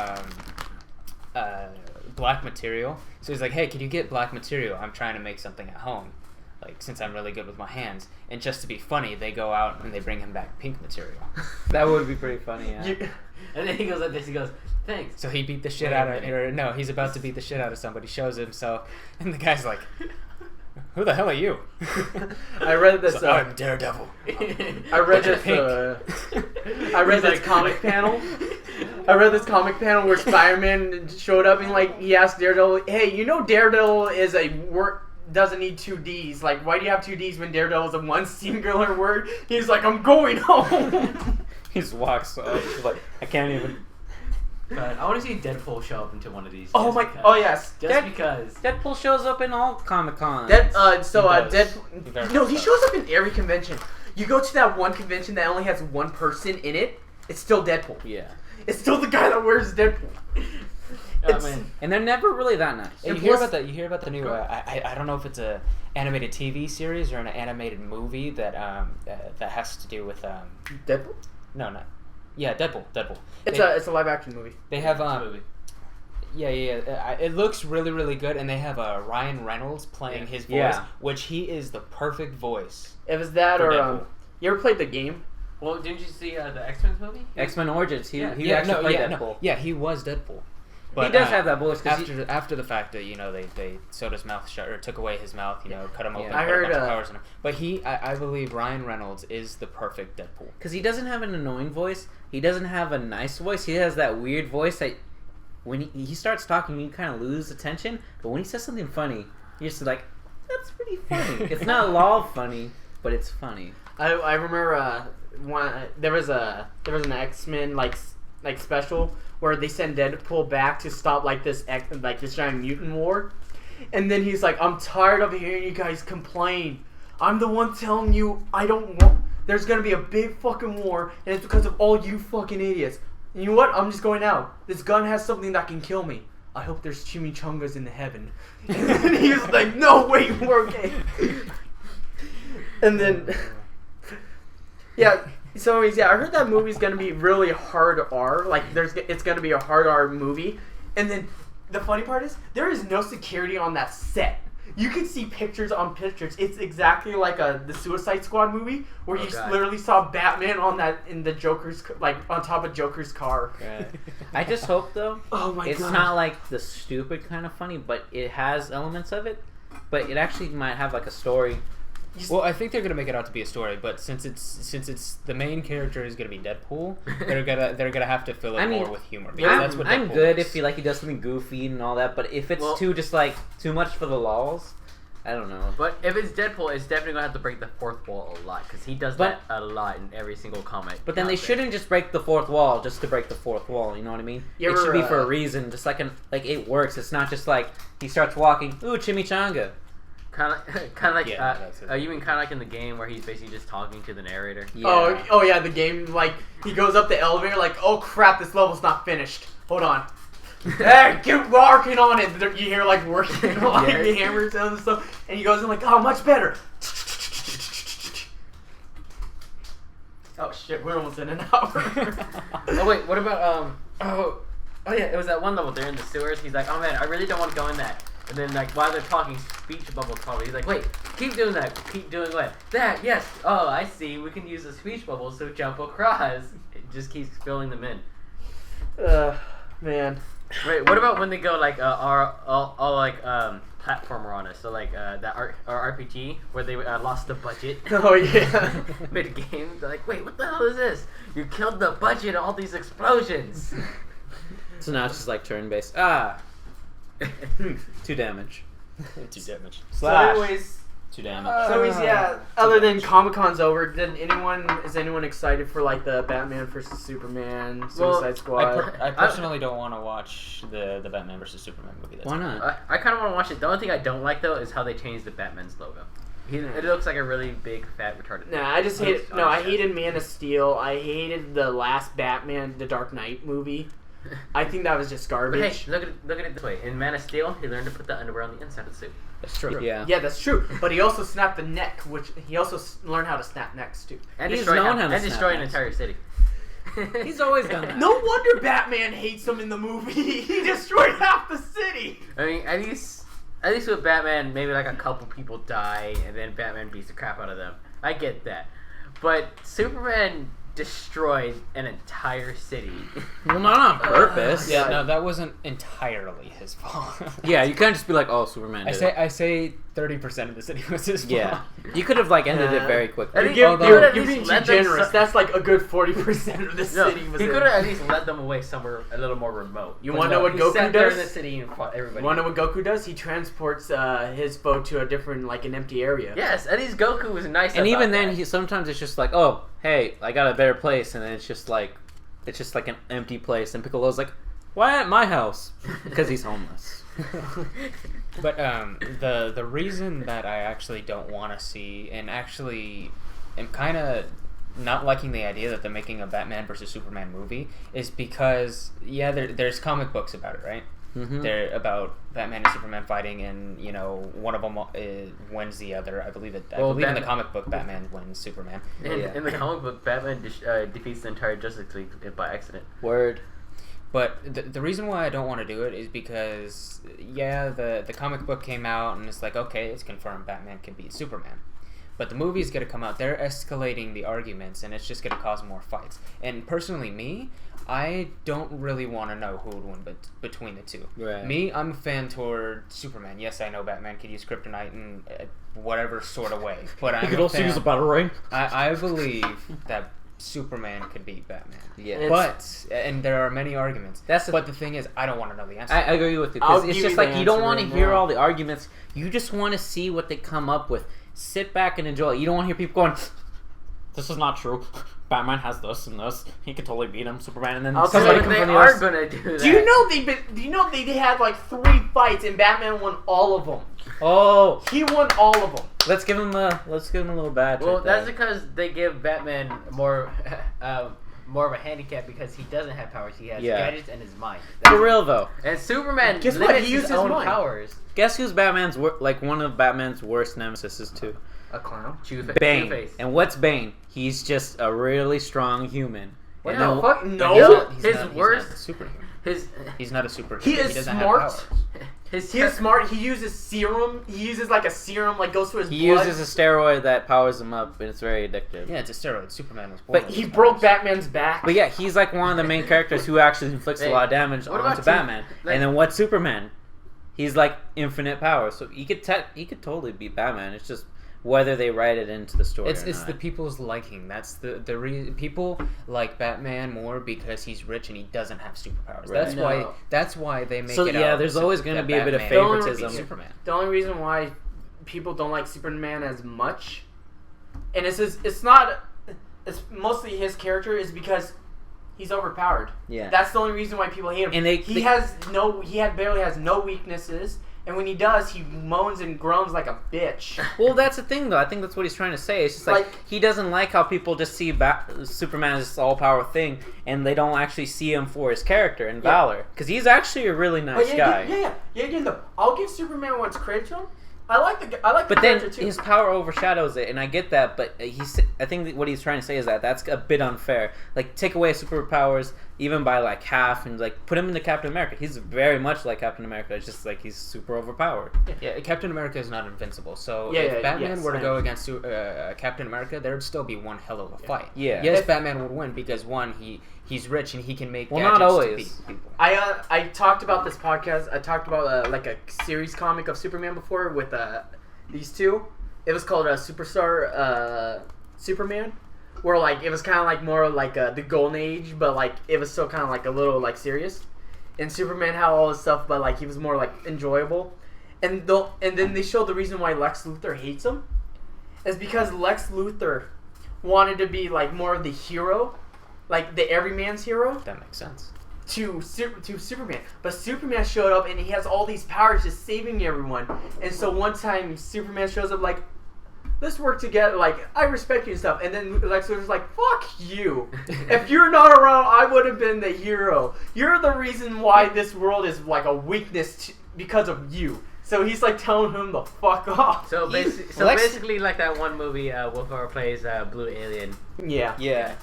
black material? So he's like, hey, can you get black material? I'm trying to make something at home. Like, since I'm really good with my hands. And just to be funny, they go out and they bring him back pink material. That would be pretty funny, yeah. And then he goes like this. He goes, thanks. So he beat the shit Wait a out of, minute. or no, he's about to beat the shit out of somebody, shows himself, and the guy's like, who the hell are you? I read this. So, I'm Daredevil. I read You're this. pink. I read He's this like- comic panel. I read this comic panel where Spider-Man showed up and like he asked Daredevil, "Hey, you know Daredevil is a word doesn't need two D's. Like, why do you have two D's when Daredevil is a one singular word?" He's like, "I'm going home." He just walks off. He's like, I can't even... God, I want to see Deadpool show up into one of these. Oh just my! because. Oh yes. Just because. Deadpool shows up in all Comic-Cons. He does. Deadpool. very No, much he does. shows up in every convention. You go to that one convention that only has one person in it. It's still Deadpool. Yeah. It's still the guy that wears Deadpool. Oh, It's- man. And they're never really that nice. And And you hear plus- about that? You hear about the new? I don't know if it's a animated TV series or an animated movie that that has to do with Deadpool. no, not yeah, Deadpool. It's a live action movie. They have It's a movie. yeah. It looks really really good, and they have Ryan Reynolds playing his voice, Yeah. which he is the perfect voice. It was that For or Deadpool. you ever played the game? Well, didn't you see the X-Men movie? X-Men Origins. He Yeah. actually played Deadpool. Yeah, he was Deadpool. He does have that voice. 'cause After the fact that they sewed his mouth shut or took away his mouth, cut him open, Yeah. I put a heard, bunch of powers in him. But I believe Ryan Reynolds is the perfect Deadpool. Because he doesn't have an annoying voice. He doesn't have a nice voice. He has that weird voice that when he starts talking, you kind of lose attention. But when he says something funny, you're just like, that's pretty funny. It's not law funny, but it's funny. I remember there was an X-Men like special where they send Deadpool back to stop this giant mutant war, and then he's like, "I'm tired of hearing you guys complain. I'm the one telling you I don't want. There's gonna be a big fucking war, and it's because of all you fucking idiots. And you know what? I'm just going out. This gun has something that can kill me. I hope there's chimichangas in the heaven." And he's like, "No, wait, we're okay." And then, yeah. So anyways, yeah, I heard that movie's gonna be really hard R. It's gonna be a hard R movie. And then the funny part is there is no security on that set. You can see pictures on pictures. It's exactly like the Suicide Squad movie where you God. literally saw Batman in the Joker's on top of Joker's car. I just hope though, Oh my it's god! not like the stupid kind of funny, but it has elements of it. But it actually might have a story. Well, I think they're gonna make it out to be a story, but since it's the main character is gonna be Deadpool, they're gonna have to fill it more with humor. Because that's what I'm Deadpool good is. if he does something goofy and all that, but if it's Well- too much for the lols, I don't know. But if it's Deadpool, it's definitely gonna have to break the fourth wall a lot because he does But- that a lot in every single comic. But then they out there. shouldn't just break the fourth wall just to break the fourth wall. You know what I mean? You It should ever, be for a reason. Just it works. It's not just he starts walking. Ooh, chimichanga. Kind of like Yeah, that's it. you mean kind of like in the game where he's basically just talking to the narrator. Yeah. Oh yeah, the game, like, he goes up the elevator like, oh crap, this level's not finished. Hold on. Hey, get working on it. You hear like working on like the hammer sounds and stuff, and he goes in like, oh, much better. Oh shit, we're almost in an hour. Oh wait, what about oh yeah, it was that one level. They're in the sewers. He's like, oh man, I really don't want to go in that. And then like while they're talking, speech bubbles probably. He's like, wait, keep doing that. Keep doing what? That, yes. Oh, I see. We can use the speech bubbles to jump across. It just keeps filling them in. Man. Wait, what about when they go like all like platformer on us? So like that RPG where they lost the budget. Oh yeah. Mid game, they're like, wait, what the hell is this? You killed the budget. All these explosions. So now it's just like turn-based. 2 damage. 2 damage. So anyways, 2 damage. yeah. Other than Comic-Con's over, is anyone excited for like the Batman vs Superman, Suicide Squad? I personally don't want to watch the Batman vs Superman movie. That's Why not? I kind of want to watch it. The only thing I don't like though is how they changed the Batman's logo. It looks like a really big, fat, retarded. Nah, I just hate. No, I hated Man of Steel. I hated the last Batman, the Dark Knight movie. I think that was just garbage. But hey, look at it this way. In Man of Steel, he learned to put the underwear on the inside of the suit. That's true. Yeah. Yeah, that's true. But he also snapped the neck, which he also learned how to snap necks too. And He's destroy known how to and snap destroy an necks. entire city. He's always done that. No wonder Batman hates him in the movie. He destroyed half the city. I mean, at least with Batman, maybe like a couple people die, and then Batman beats the crap out of them. I get that. But Superman destroyed an entire city. Well, not on purpose. Yeah, no, that wasn't entirely his fault. Yeah, you can't just be like, oh, Superman did it. I say 30% of the city was his fault. Yeah. You could have like ended it very quickly. You're at being least too let them generous. That's like a good 40% of the city was he in. could have at least led them away somewhere a little more remote. You But want to know no, what he Goku sat there in does? the city and fought everybody. You want to know what Goku does? He transports his boat to a different, like an empty area. Yes, at least Goku was nice. And about even then, that. sometimes it's just like, oh, hey, I got a better place, and then it's just like an empty place, and Piccolo's like, why at my house? Because he's homeless. But the reason that I actually don't want to see, and actually am kind of not liking the idea that they're making a Batman versus Superman movie, is because there's comic books about it, right? Mm-hmm. They're about Batman and Superman fighting, and one of them wins the other. I believe in the comic book, Batman wins Superman. In the comic book, Batman defeats the entire Justice League by accident. Word. But the reason why I don't want to do it is because, the comic book came out, and it's like, okay, it's confirmed Batman can beat Superman. But the movie's going to come out. They're escalating the arguments, and it's just going to cause more fights. And personally, I don't really want to know who would win between the two. Right. Me, I'm a fan toward Superman. Yes, I know Batman could use kryptonite in whatever sort of way. But I'm a fan. battle ring. I believe that Superman could beat Batman. Yeah. And there are many arguments. But the thing is, I don't want to know the answer. I agree with you. Because it's just like you don't want to hear all the arguments. You just want to see what they come up with. Sit back and enjoy it. You don't want to hear people going, this is not true. Batman has this and this. He could totally beat him, Superman. And then somebody comes they on the are other gonna do that. Do you know they had like 3 fights and Batman won all of them? Oh, He won all of them. let's give him a little badge. Well, right that's there. because they give Batman more of a handicap because he doesn't have powers. He has gadgets and his mind. For real though. And Superman Guess what? limits He used his his own mind. powers. Guess who's one of Batman's worst nemesis too? A clown. Bane. Two-Face. And what's Bane? He's just a really strong human. What And the then- fuck? No. His worst. superhuman. His He's not a superhuman. He is doesn't smart. have powers. He is smart. He uses serum. He uses like a serum, like goes to his He blood. uses a steroid that powers him up, and it's very addictive. Yeah, it's a steroid. Superman was born But with He those broke powers. Batman's back. But yeah, he's like one of the main characters who actually inflicts a lot of damage what about onto Batman. like- And then what's Superman? He's like infinite power, so he could totally beat Batman. It's just whether they write it into the story. It's or the not. people's liking. That's the reason people like Batman more because he's rich and he doesn't have superpowers. Right. That's why they make So, it out. yeah, there's always gonna that be a bit of Batman favoritism. beats Superman. The only reason why people don't like Superman as much, and it's mostly his character, is because he's overpowered. Yeah. That's the only reason why people hate him. And he barely has no weaknesses, And when he does, he moans and groans like a bitch. Well, that's the thing, though. I think that's what he's trying to say. It's just like he doesn't like how people just see Superman as this all-powerful thing, and they don't actually see him for his character and valor. Because he's actually a really nice guy. Yeah. No, I'll give Superman what's credit to him. I like the But then character too. his power overshadows it, and I get that. But I think that what he's trying to say is that that's a bit unfair. Like, take away superpowers even by like half, and like put him into Captain America. He's very much like Captain America. It's just like he's super overpowered. Yeah, Captain America is not invincible. So Yeah, if Batman were to go against Captain America, there would still be one hell of a fight. Yeah. Yes, Batman would win because one, he's rich and he can make gadgets not always. to beat people. I talked about this podcast. I talked about like a series comic of Superman before with these two. It was called Superstar Superman, where like it was kind of like more like the Golden Age, but like it was still kind of like a little like serious. And Superman had all this stuff, but like he was more like enjoyable. And then they showed the reason why Lex Luthor hates him is because Lex Luthor wanted to be like more of the hero, like the everyman's hero. That makes sense. To Superman, but Superman showed up and he has all these powers, just saving everyone. And so one time Superman shows up like, let's work together. Like, I respect you and stuff. And then Lex Luthor's like, fuck you. If you're not around, I would have been the hero. You're the reason why this world is like a weakness because of you. So he's like telling him to fuck off. So basically, like that one movie, Will Ferrell plays Blue Alien. Yeah.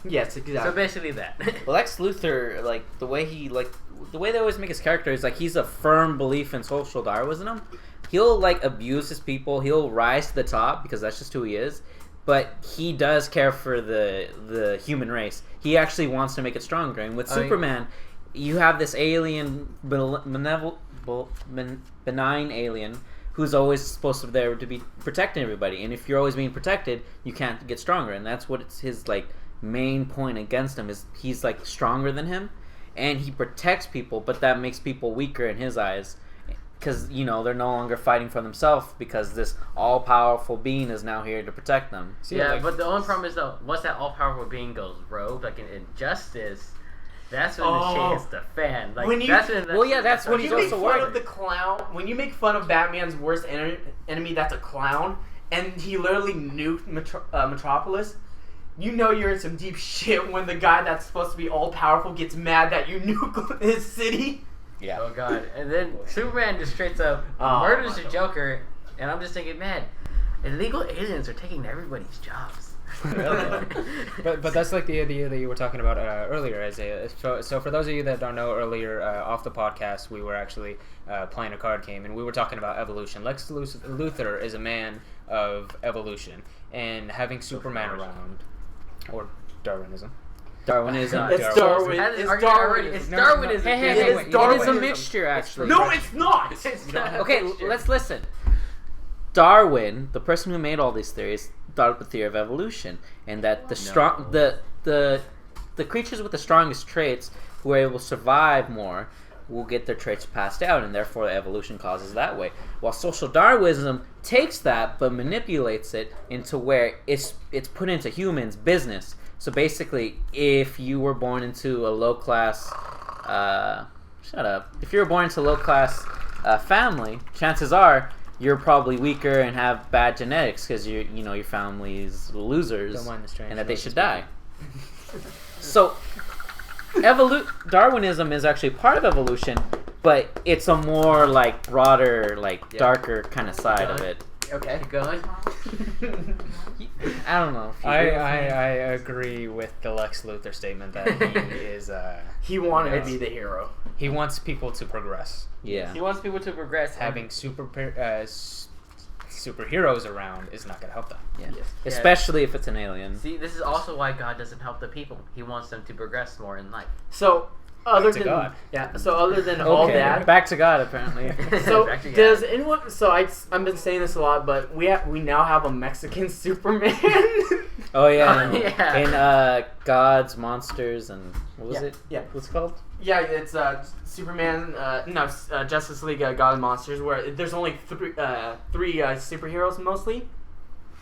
Yes, exactly. So basically that. Lex Luthor, like the way they always make his character is like he's a firm belief in social Darwinism. He'll like abuse his people. He'll rise to the top because that's just who he is. But he does care for the human race. He actually wants to make it stronger. And with Superman, you have this alien, benign alien who's always supposed to be there to be protecting everybody. And if you're always being protected, you can't get stronger. And that's what it's his like main point against him is he's like stronger than him, and he protects people, but that makes people weaker in his eyes. Because, you know, they're no longer fighting for themselves because this all-powerful being is now here to protect them. So, but the only problem is, though, once that all-powerful being goes rogue, like in Injustice, that's when the shit hits the fan. Like, that's when he's also worried. When you make fun of Batman's worst enemy, that's a clown, and he literally nuked Metropolis, you know you're in some deep shit when the guy that's supposed to be all-powerful gets mad that you nuke his city. Yeah. Oh god. And then Superman just straight up murders the Joker, and I'm just thinking, man, illegal aliens are taking everybody's jobs. but that's like the idea that you were talking about earlier, Isaiah. So for those of you that don't know, earlier off the podcast, we were actually playing a card game, and we were talking about evolution. Lex Luthor is a man of evolution, and having Superman around, or Darwinism. Darwinism. It's Darwin. It's Darwinism. Hey, It is Darwinism. It is a mixture, actually. No, it's not. Okay, let's listen. Darwin, the person who made all these theories, thought of the theory of evolution, and that the creatures with the strongest traits who are able to survive more will get their traits passed out, and therefore evolution causes that way. While social Darwinism takes that but manipulates it into where it's put into humans' business. So basically, if you were born into a low-class... If you were born into a low-class family, chances are you're probably weaker and have bad genetics because your family's losers and that they should die. So, Darwinism is actually part of evolution, but it's a more like broader, like darker kind of side of it. Okay, keep going. I don't know. I agree with the Lex Luthor statement that he is. He wanted to be the hero. He wants people to progress. Yeah. He wants people to progress. Having superheroes around is not going to help them. Yeah. Yes. Especially if it's an alien. See, this is also why God doesn't help the people. He wants them to progress more in life. So, other than God. other than all that, back to God apparently. So does anyone? So I've been saying this a lot, but we now have a Mexican Superman. Oh yeah, in God's Monsters and what was it? Yeah, what's it called? Yeah, it's Superman. Justice League God and Monsters, where there's only three superheroes mostly.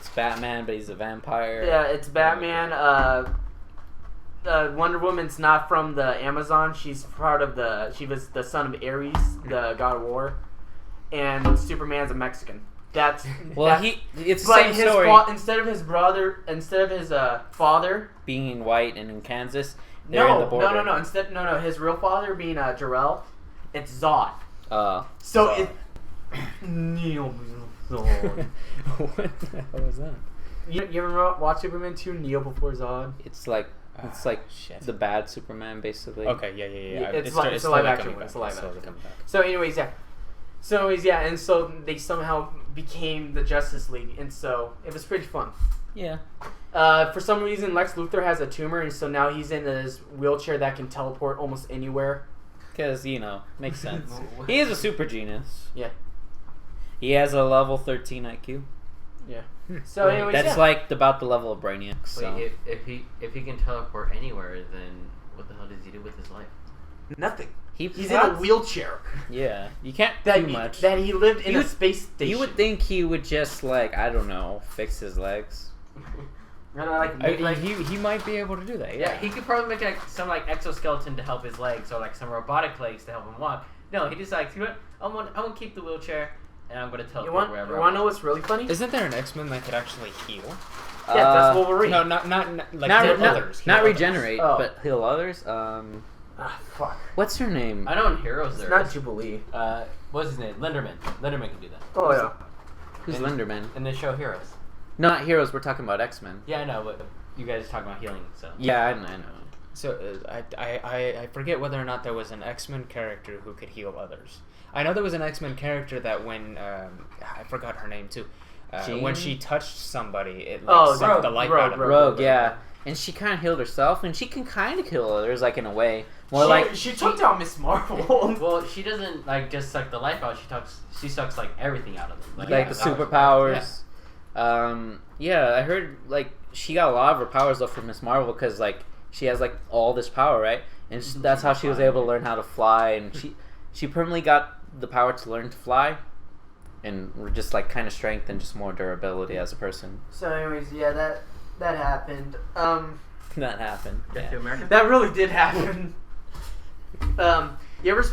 It's Batman, but he's a vampire. Yeah, it's Batman. Wonder Woman's not from the Amazon. She was the son of Ares, the god of war. and Superman's a Mexican. That's Well, that's, it's the but same his story. instead of his father Being white and in Kansas, they're no, in the border. no, his real father being Jarrell, it's Zod. So Zod. it Neil Zod. What the hell was that? You ever watch Superman 2, Kneel Before Zod? It's like shit. the bad Superman, basically. Okay, yeah. It's a live action one. It's a live action. So anyways, yeah. And so they somehow became the Justice League, and so it was pretty fun. Yeah. For some reason, Lex Luthor has a tumor, and so now he's in his wheelchair that can teleport almost anywhere. Because, makes sense. He is a super genius. Yeah. He has a level 13 IQ. Yeah. So anyways, That's like about the level of Brainiac. So. Wait, if he can teleport anywhere, then what the hell does he do with his life? nothing. He's in thought- a wheelchair. Yeah, you can't That do much. That he lived in a space station. You would think he would just I don't know, fix his legs. He might be able to do that. Yeah, he could probably make some exoskeleton to help his legs, or some robotic legs to help him walk. No, he just you know what? I'm gonna keep the wheelchair, and I'm gonna teleport wherever. You want to know what's really funny? Isn't there an X-Men that could actually heal? Yeah, that's Wolverine. No, not others. Not Heal regenerate, Oh. but heal others. Fuck. What's her name? I know in Heroes It's there not is. Jubilee. What's his name? Lenderman. Lenderman can do that. Oh yeah. Who's Linderman? In the show Heroes. No, not Heroes. We're talking about X-Men. Yeah, I know, but you guys are talking about healing, so. Yeah, I know. So I forget whether or not there was an X-Men character who could heal others. I know there was an X-Men character that when I forgot her name too. When she touched somebody, it sucked the life out of her. Rogue, yeah. And she kind of healed herself, and she can kind of heal others, in a way. She took down Miss Marvel. Well, she doesn't just suck the life out. She sucks everything out of them. The that was- superpowers. Yeah, I heard she got a lot of her powers though from Miss Marvel because she has all this power, right? And that's how she was able to learn how to fly, and she permanently got the power to learn to fly, and just kind of strength and just more durability as a person. So anyways, yeah, that happened. That happened. Get to America. That really did happen. You ever?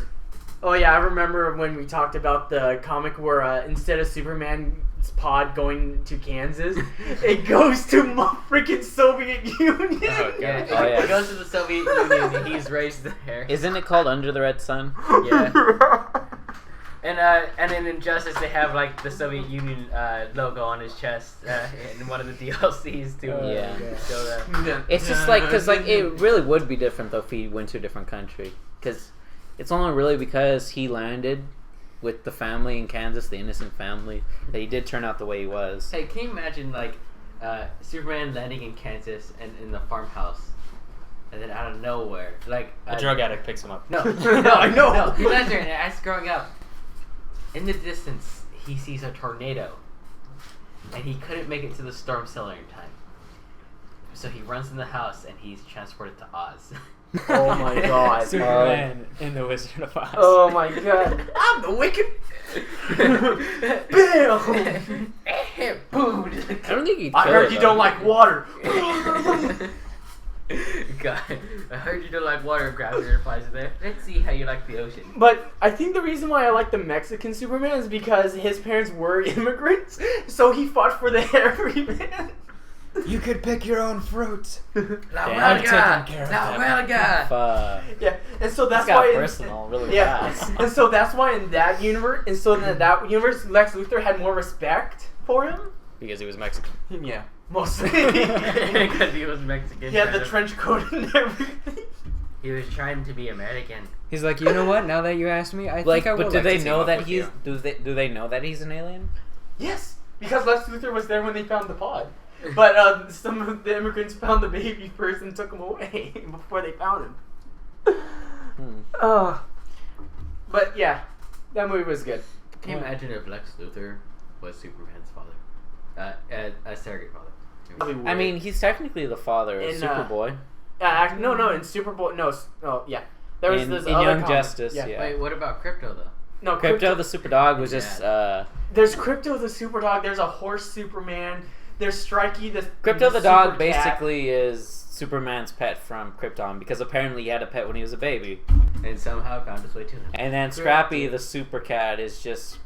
Oh yeah, I remember when we talked about the comic where instead of Superman's pod going to Kansas, it goes to freaking Soviet Union. Oh, Yeah, Oh, yeah. he goes to the Soviet Union and he's raised there. Isn't it called Under the Red Sun? Yeah. And in Injustice they have the Soviet Union logo on his chest in one of the DLCs too. Yeah. So that. It's just because it really would be different though if he went to a different country, because it's only really because he landed with the family in Kansas, the innocent family, that he did turn out the way he was. Hey, can you imagine Superman landing in Kansas and in the farmhouse, and then out of nowhere, A drug addict picks him up. No, I know. No, he lands there, and as growing up, in the distance, he sees a tornado, and he couldn't make it to the storm cellar in time. So he runs in the house, and he's transported to Oz. Oh my god. Superman in the Wizard of Oz. Oh my god. I'm the wicked. Bill. Boom. I don't think he'd I kill heard it, you though. don't like water. God, I heard you don't like water. Grabs your flies in there. Let's see how you like the ocean. But I think the reason why I like the Mexican Superman is because his parents were immigrants, so he fought for the everyman. You could pick your own fruit. La I'm taking care of La that. huelga. Fuck. Yeah, and so that's This got why. personal really Yeah, fast. and so that's why in that universe, Lex Luthor had more respect for him. Because he was Mexican. Yeah, mostly. Because he was Mexican. He had the trench coat and everything. He was trying to be American. He's like, you know what? Now that you asked me, I think I would but do like they to know team that up with he's you. do they know that he's an alien? Yes, because Lex Luthor was there when they found the pod. But some of the immigrants found the baby first and took him away before they found him. But yeah, that movie was good. Can you imagine if Lex Luthor was Superman's father? A surrogate father. I mean, he's technically the father of In, Superboy. No, in Super Bowl, no, yeah. There was in this in other Young comic. Justice, yeah. Wait, what about Crypto though? No, Crypto the Super Dog was just There's Crypto the Super Dog. There's a horse Superman. There's Strikey the Crypto the super dog cat. basically is Superman's pet from Krypton, because apparently he had a pet when he was a baby. And somehow found his way to him. And then Scrappy the super cat is just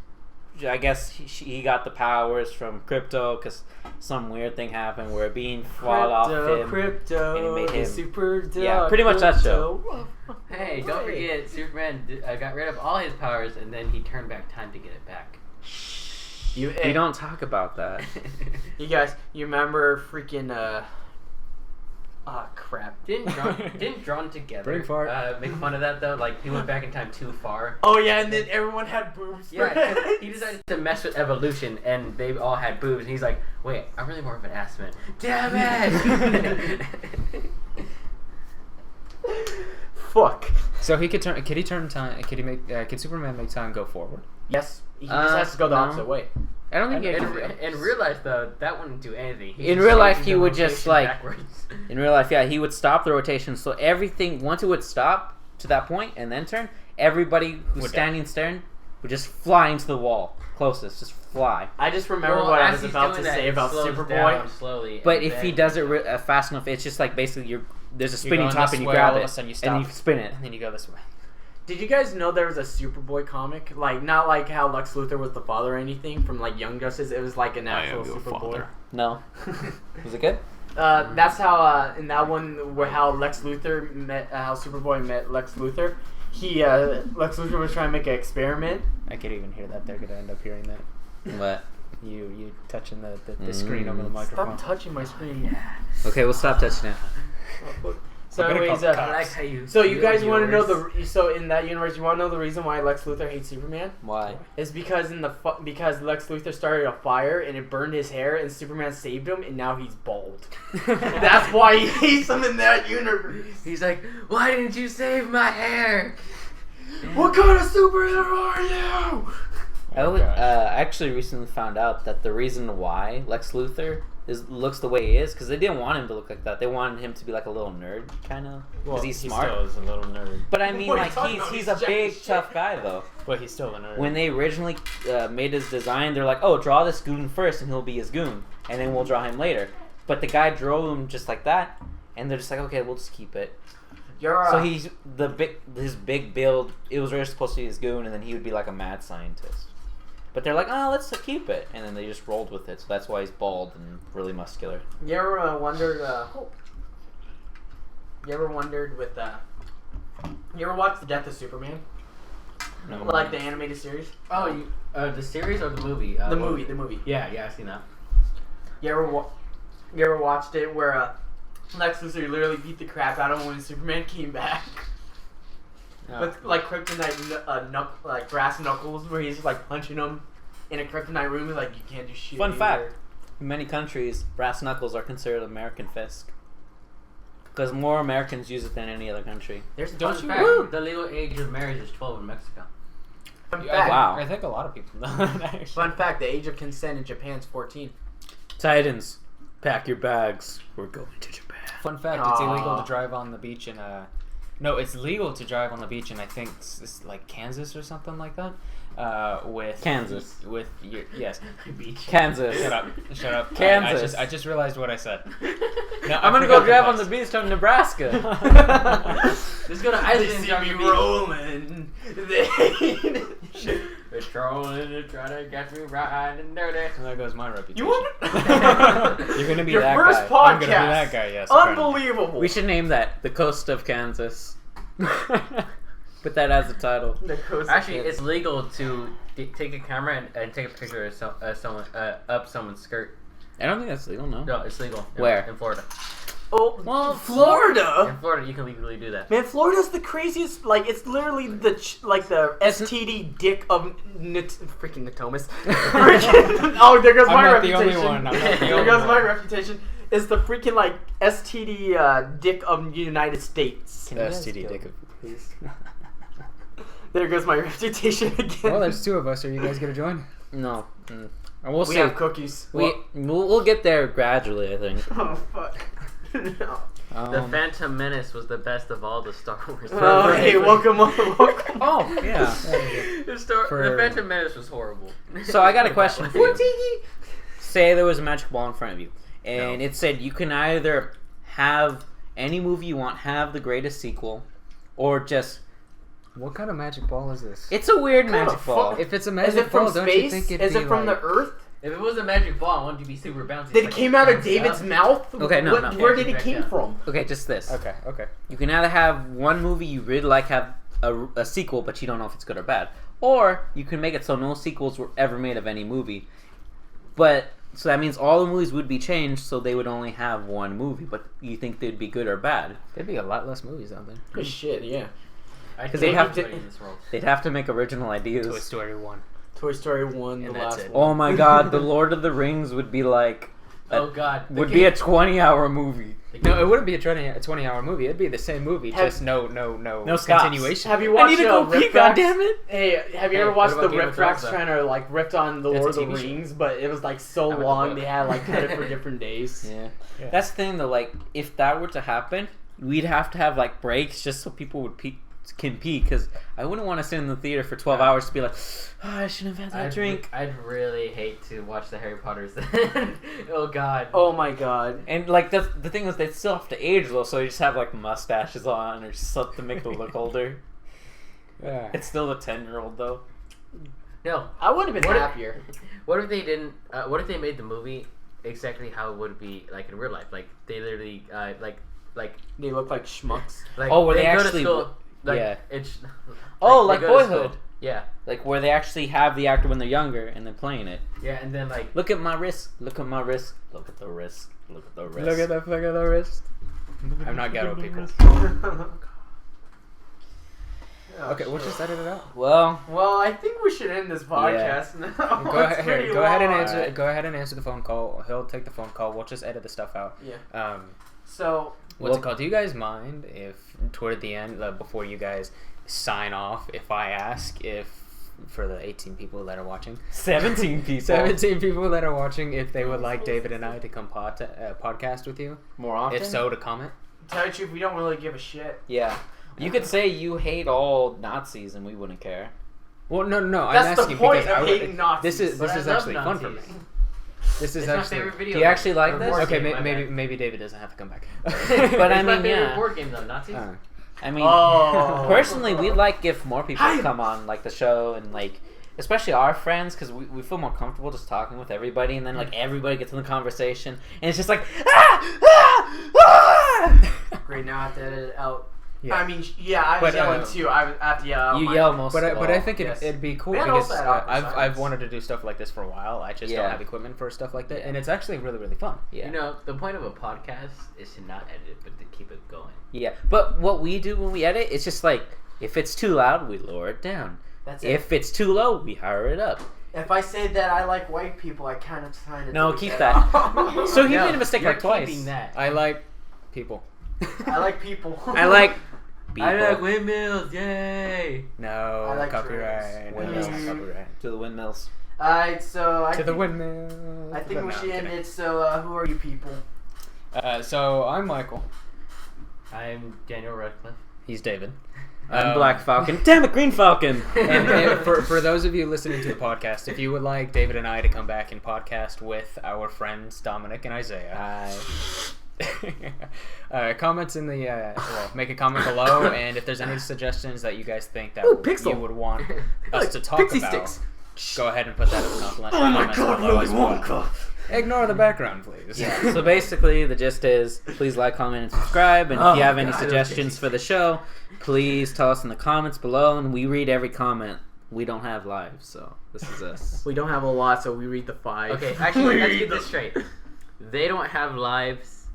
I guess he got the powers from Crypto because some weird thing happened where a beam fall off him. Crypto, and it made him super dog. Yeah, pretty much that show. Hey, don't forget, Superman got rid of all his powers, and then he turned back time to get it back. We don't talk about that. You guys, you remember freaking crap. Didn't Drawn Together Brain fart. make fun of that though? Like he went back in time too far. Oh yeah, and then everyone had boobs. Yeah, 'cause he decided to mess with evolution, and they all had boobs, and he's like, "Wait, I'm really more of an ass man." Damn it! Fuck. So he could turn. Could he turn time? Could Superman make time go forward? Yes, he just has to go the opposite way. I don't think In real life, though, that wouldn't do anything. In real life, he would rotation just like. backwards. In real life, yeah, he would stop the rotation. So everything, once it would stop to that point and then turn, everybody who's Would standing stern would just fly into the wall closest, just fly. I just remember Well, what I as was he's about doing to that, say it about slows Superboy. down slowly, But and if he then- does it fast enough, it's just like basically there's a You're spinning going top this and you way, grab all of it a sudden you and stop. you spin it. And then you go this way. Did you guys know there was a Superboy comic? Like, not like how Lex Luthor was the father or anything from like Young Justice. It was like an actual Superboy. No, was it good? That's how in that one where how Lex Luthor met how Superboy met Lex Luthor. Lex Luthor was trying to make an experiment. I could even hear that. They're gonna end up hearing that. What? You touching the screen over the microphone. Stop touching my screen. Okay, we'll stop touching it. So I'm gonna anyways, call the I cops. like how you. so you guys want to know viewers- so in that universe, you want to know the reason why Lex Luthor hates Superman? Why? It's because because Lex Luthor started a fire and it burned his hair and Superman saved him and now he's bald. That's why he hates him in that universe. He's like, why didn't you save my hair? What kind of superhero are you? I actually recently found out that the reason why Lex Luthor looks the way he is because they didn't want him to look like that. They wanted him to be like a little nerd, kind of, because he's smart. He still is a little nerd. But I mean, What are you like talking about? he's He's a jack big as shit. tough guy though. But he's still a nerd. When they originally made his design, they're like, "Oh, draw this goon first, and he'll be his goon, and then we'll draw him later." But the guy drew him just like that, and they're just like, "Okay, we'll just keep it." So he's his big build. It was really supposed to be his goon, and then he would be like a mad scientist. But they're like, "Oh, let's keep it," and then they just rolled with it. So that's why he's bald and really muscular. You ever wondered? You ever wondered with? You ever watched The Death of Superman? No. Like the animated series? Oh, you, the series or the movie? The movie. Yeah, I've seen that. You ever watched it where Lex Luthor literally beat the crap out of him when Superman came back? With like kryptonite like brass knuckles, where he's like punching him in a kryptonite room. He's like, you can't do shit. Fun here." fact: in many countries, brass knuckles are considered American fist because more Americans use it than any other country. There's Don't fun you fact. know the legal age of marriage is 12 in Mexico? Fun Yeah, fact. Wow. I think a lot of people know that, actually. Fun fact: the age of consent in Japan is 14. Titans, pack your bags. We're going to Japan. Fun fact: it's illegal Aw. to drive on the beach in No, it's legal to drive on the beach in I think it's like Kansas or something like that. With Kansas. With your yes. Beach. Kansas. Shut up. Kansas. I just realized what I said. No, I'm gonna go drive on the beach from Nebraska. Just go to They Iceland and see drive me your beach. rolling. They're trolling and trying to get me riding dirty. And there goes my reputation. You want? You're gonna be Your that first guy. podcast. I'm gonna be that guy. Yes. apparently. Unbelievable. We should name that the coast of Kansas. Put that as the title. The coast Actually, of it's legal to take a camera and take a picture of someone up someone's skirt. I don't think that's legal. No. No, it's legal. Where? In Florida. Oh, well, Florida. In Florida, you can legally do that. Man, Florida's the craziest. Like, it's literally the STD dick of freaking Natomas. Oh, there goes I'm my not the reputation. only one. I'm not the There only goes my one. reputation. Is the freaking like STD dick of the United States. Can you guys STD go, dick. please? There goes my reputation again. Well, there's two of us. Are you guys gonna join? No. And we'll we see. have cookies. We'll get there gradually, I think. Oh fuck. No. The Phantom Menace was the best of all the Star Wars. Oh, hey, welcome. Oh, yeah. The Phantom Menace was horrible. So I got a question for you. Say there was a magic ball in front of you, and it said you can either have any movie you want, have the greatest sequel, or just What kind of magic ball is this? It's a weird What the magic ball. fuck? If it's a Is magic it from ball, don't you space? think it'd Is be it from like... the Earth? If it was a magic ball, I want it to be super bouncy. Did it like came out of bouncy David's up. mouth? Okay, no, no. Where did it Back came down. from? Okay, just this. Okay. You can either have one movie you really like have a sequel, but you don't know if it's good or bad, or you can make it so no sequels were ever made of any movie. But so that means all the movies would be changed, so they would only have one movie. But you think they'd be good or bad? There'd be a lot less movies out there. Good shit, yeah. Because They'd they'd have to make original ideas. Toy Story 1. Toy Story 1, the And that's last it. one. Oh my god, The Lord of the Rings would be like Oh god. would be a 20-hour movie. No, it wouldn't be a 20-hour movie. It'd be the same movie, just no stops. continuation. Have you I watched need to go pee, Riff Rax? goddammit! Hey, have you Hey, ever what watched about the Game of Riff Rax Thrones, though? trying to like ripped on the That's Lord a of the TV show. Rings, but it was like so I read the long book. they had like cut it for different days. Yeah. Yeah. That's the thing though, like if that were to happen, we'd have to have like breaks just so people would can pee, because I wouldn't want to sit in the theater for 12 hours to be like, oh, I shouldn't have had that drink. I'd really hate to watch the Harry Potters then. Oh god. Oh my god. And like the thing is, they still have to age though, so you just have like mustaches on or something to make them look older. Yeah. It's still a 10-year-old though. No. I would have been What if- happier. What if they didn't? What if they made the movie exactly how it would be like in real life? Like they literally like They look like schmucks. Oh, where they go actually- to school, like, yeah. It's Oh, they like go to Boyhood. school. Yeah, Like where they actually have the actor when they're younger and they're playing it. yeah, and then like Look at my wrist. Look at my wrist. Look at the wrist. Look at the wrist. Look at the fuck of the wrist. I'm not ghetto people. Okay, we'll just edit it out. Well, Well, I think we should end this podcast now. Go It's ahead, pretty go ahead and long. answer. Alright. Go ahead and answer the phone call. He'll take the phone call. We'll just edit the stuff out. Yeah. So, What's it called? Do you guys mind if toward the end, before you guys sign off, if I ask if for the 18 people that are watching, 17 people. 17 people that are watching, if they would like David and I to come podcast with you? More often? If so, to comment. tell you the truth, we don't really give a shit. Yeah. You could say you hate all Nazis and we wouldn't care. Well, no. That's I'm the asking point because I of would. hating Nazis. This But I is love actually fun for me. Nazis. This is It's my actually. favorite video. Do you actually like Or this? board Okay, game, my bad. maybe David doesn't have to come back. But It's I my mean, favorite yeah. board game though, Nazis. I mean, Oh. personally, we'd like if more people Hi. come on like the show and like, especially our friends, because we feel more comfortable just talking with everybody, and then like everybody gets in the conversation, and it's just like Great, now I have to edit it out. Yeah. I mean, yeah, I was But, yelling too. I have to yell out. You my- yell most. But of I all. think yes. it'd be cool We had because also had awkward I've silence. wanted to do stuff like this for a while. I just Yeah. don't have equipment for stuff like that, and it's actually really fun. Yeah. You know, the point of a podcast is to not edit it, but to keep it going. Yeah, but what we do when we edit, it's just like if it's too loud, we lower it down. That's it. If it's too low, we higher it up. If I say that I like white people, I kind of try to. No, delete keep that. that. So he No, made a mistake you're like twice. keeping that. I like people. I like people. I like people. I like windmills, yay! No I like copyright. No Windmills. copyright. to the windmills. Alright, so To the windmill. I think we No, should I'm end kidding. it. So, who are you people? So I'm Michael. I'm Daniel Radcliffe. He's David. I'm Black Falcon. Damn it, Green Falcon. And for those of you listening to the podcast, if you would like David and I to come back and podcast with our friends Dominic and Isaiah, comments in the make a comment below, and if there's any suggestions that you guys think that Ooh, Pixel. you would want us Like to talk Pixie about, sticks. go ahead and put that in the comments below as well. Ignore the background, please. Yeah. So basically, the gist is, please like, comment, and subscribe. And if you have any God, suggestions for the show, please tell us in the comments below, and we read every comment. We don't have lives, so this is us. We don't have a lot, so we read the 5. Okay, actually, let's get this straight. They don't have lives.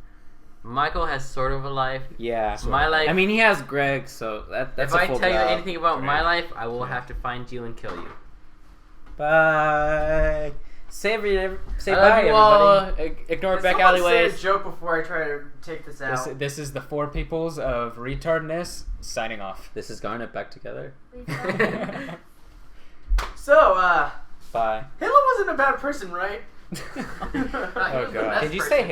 Michael has sort of a life. Yeah. My life. I mean, he has Greg, so that's if a I full tell you job. anything about my Greg. life, I will have to find you and kill you. Bye. Say I bye, love you all. everybody. Ignore Can back someone alleyways. say a joke before I try to take this out. This is the four peoples of retardness signing off. This is Garnet back together. So, Bye. Hitler wasn't a bad person, right? Oh god. Did you say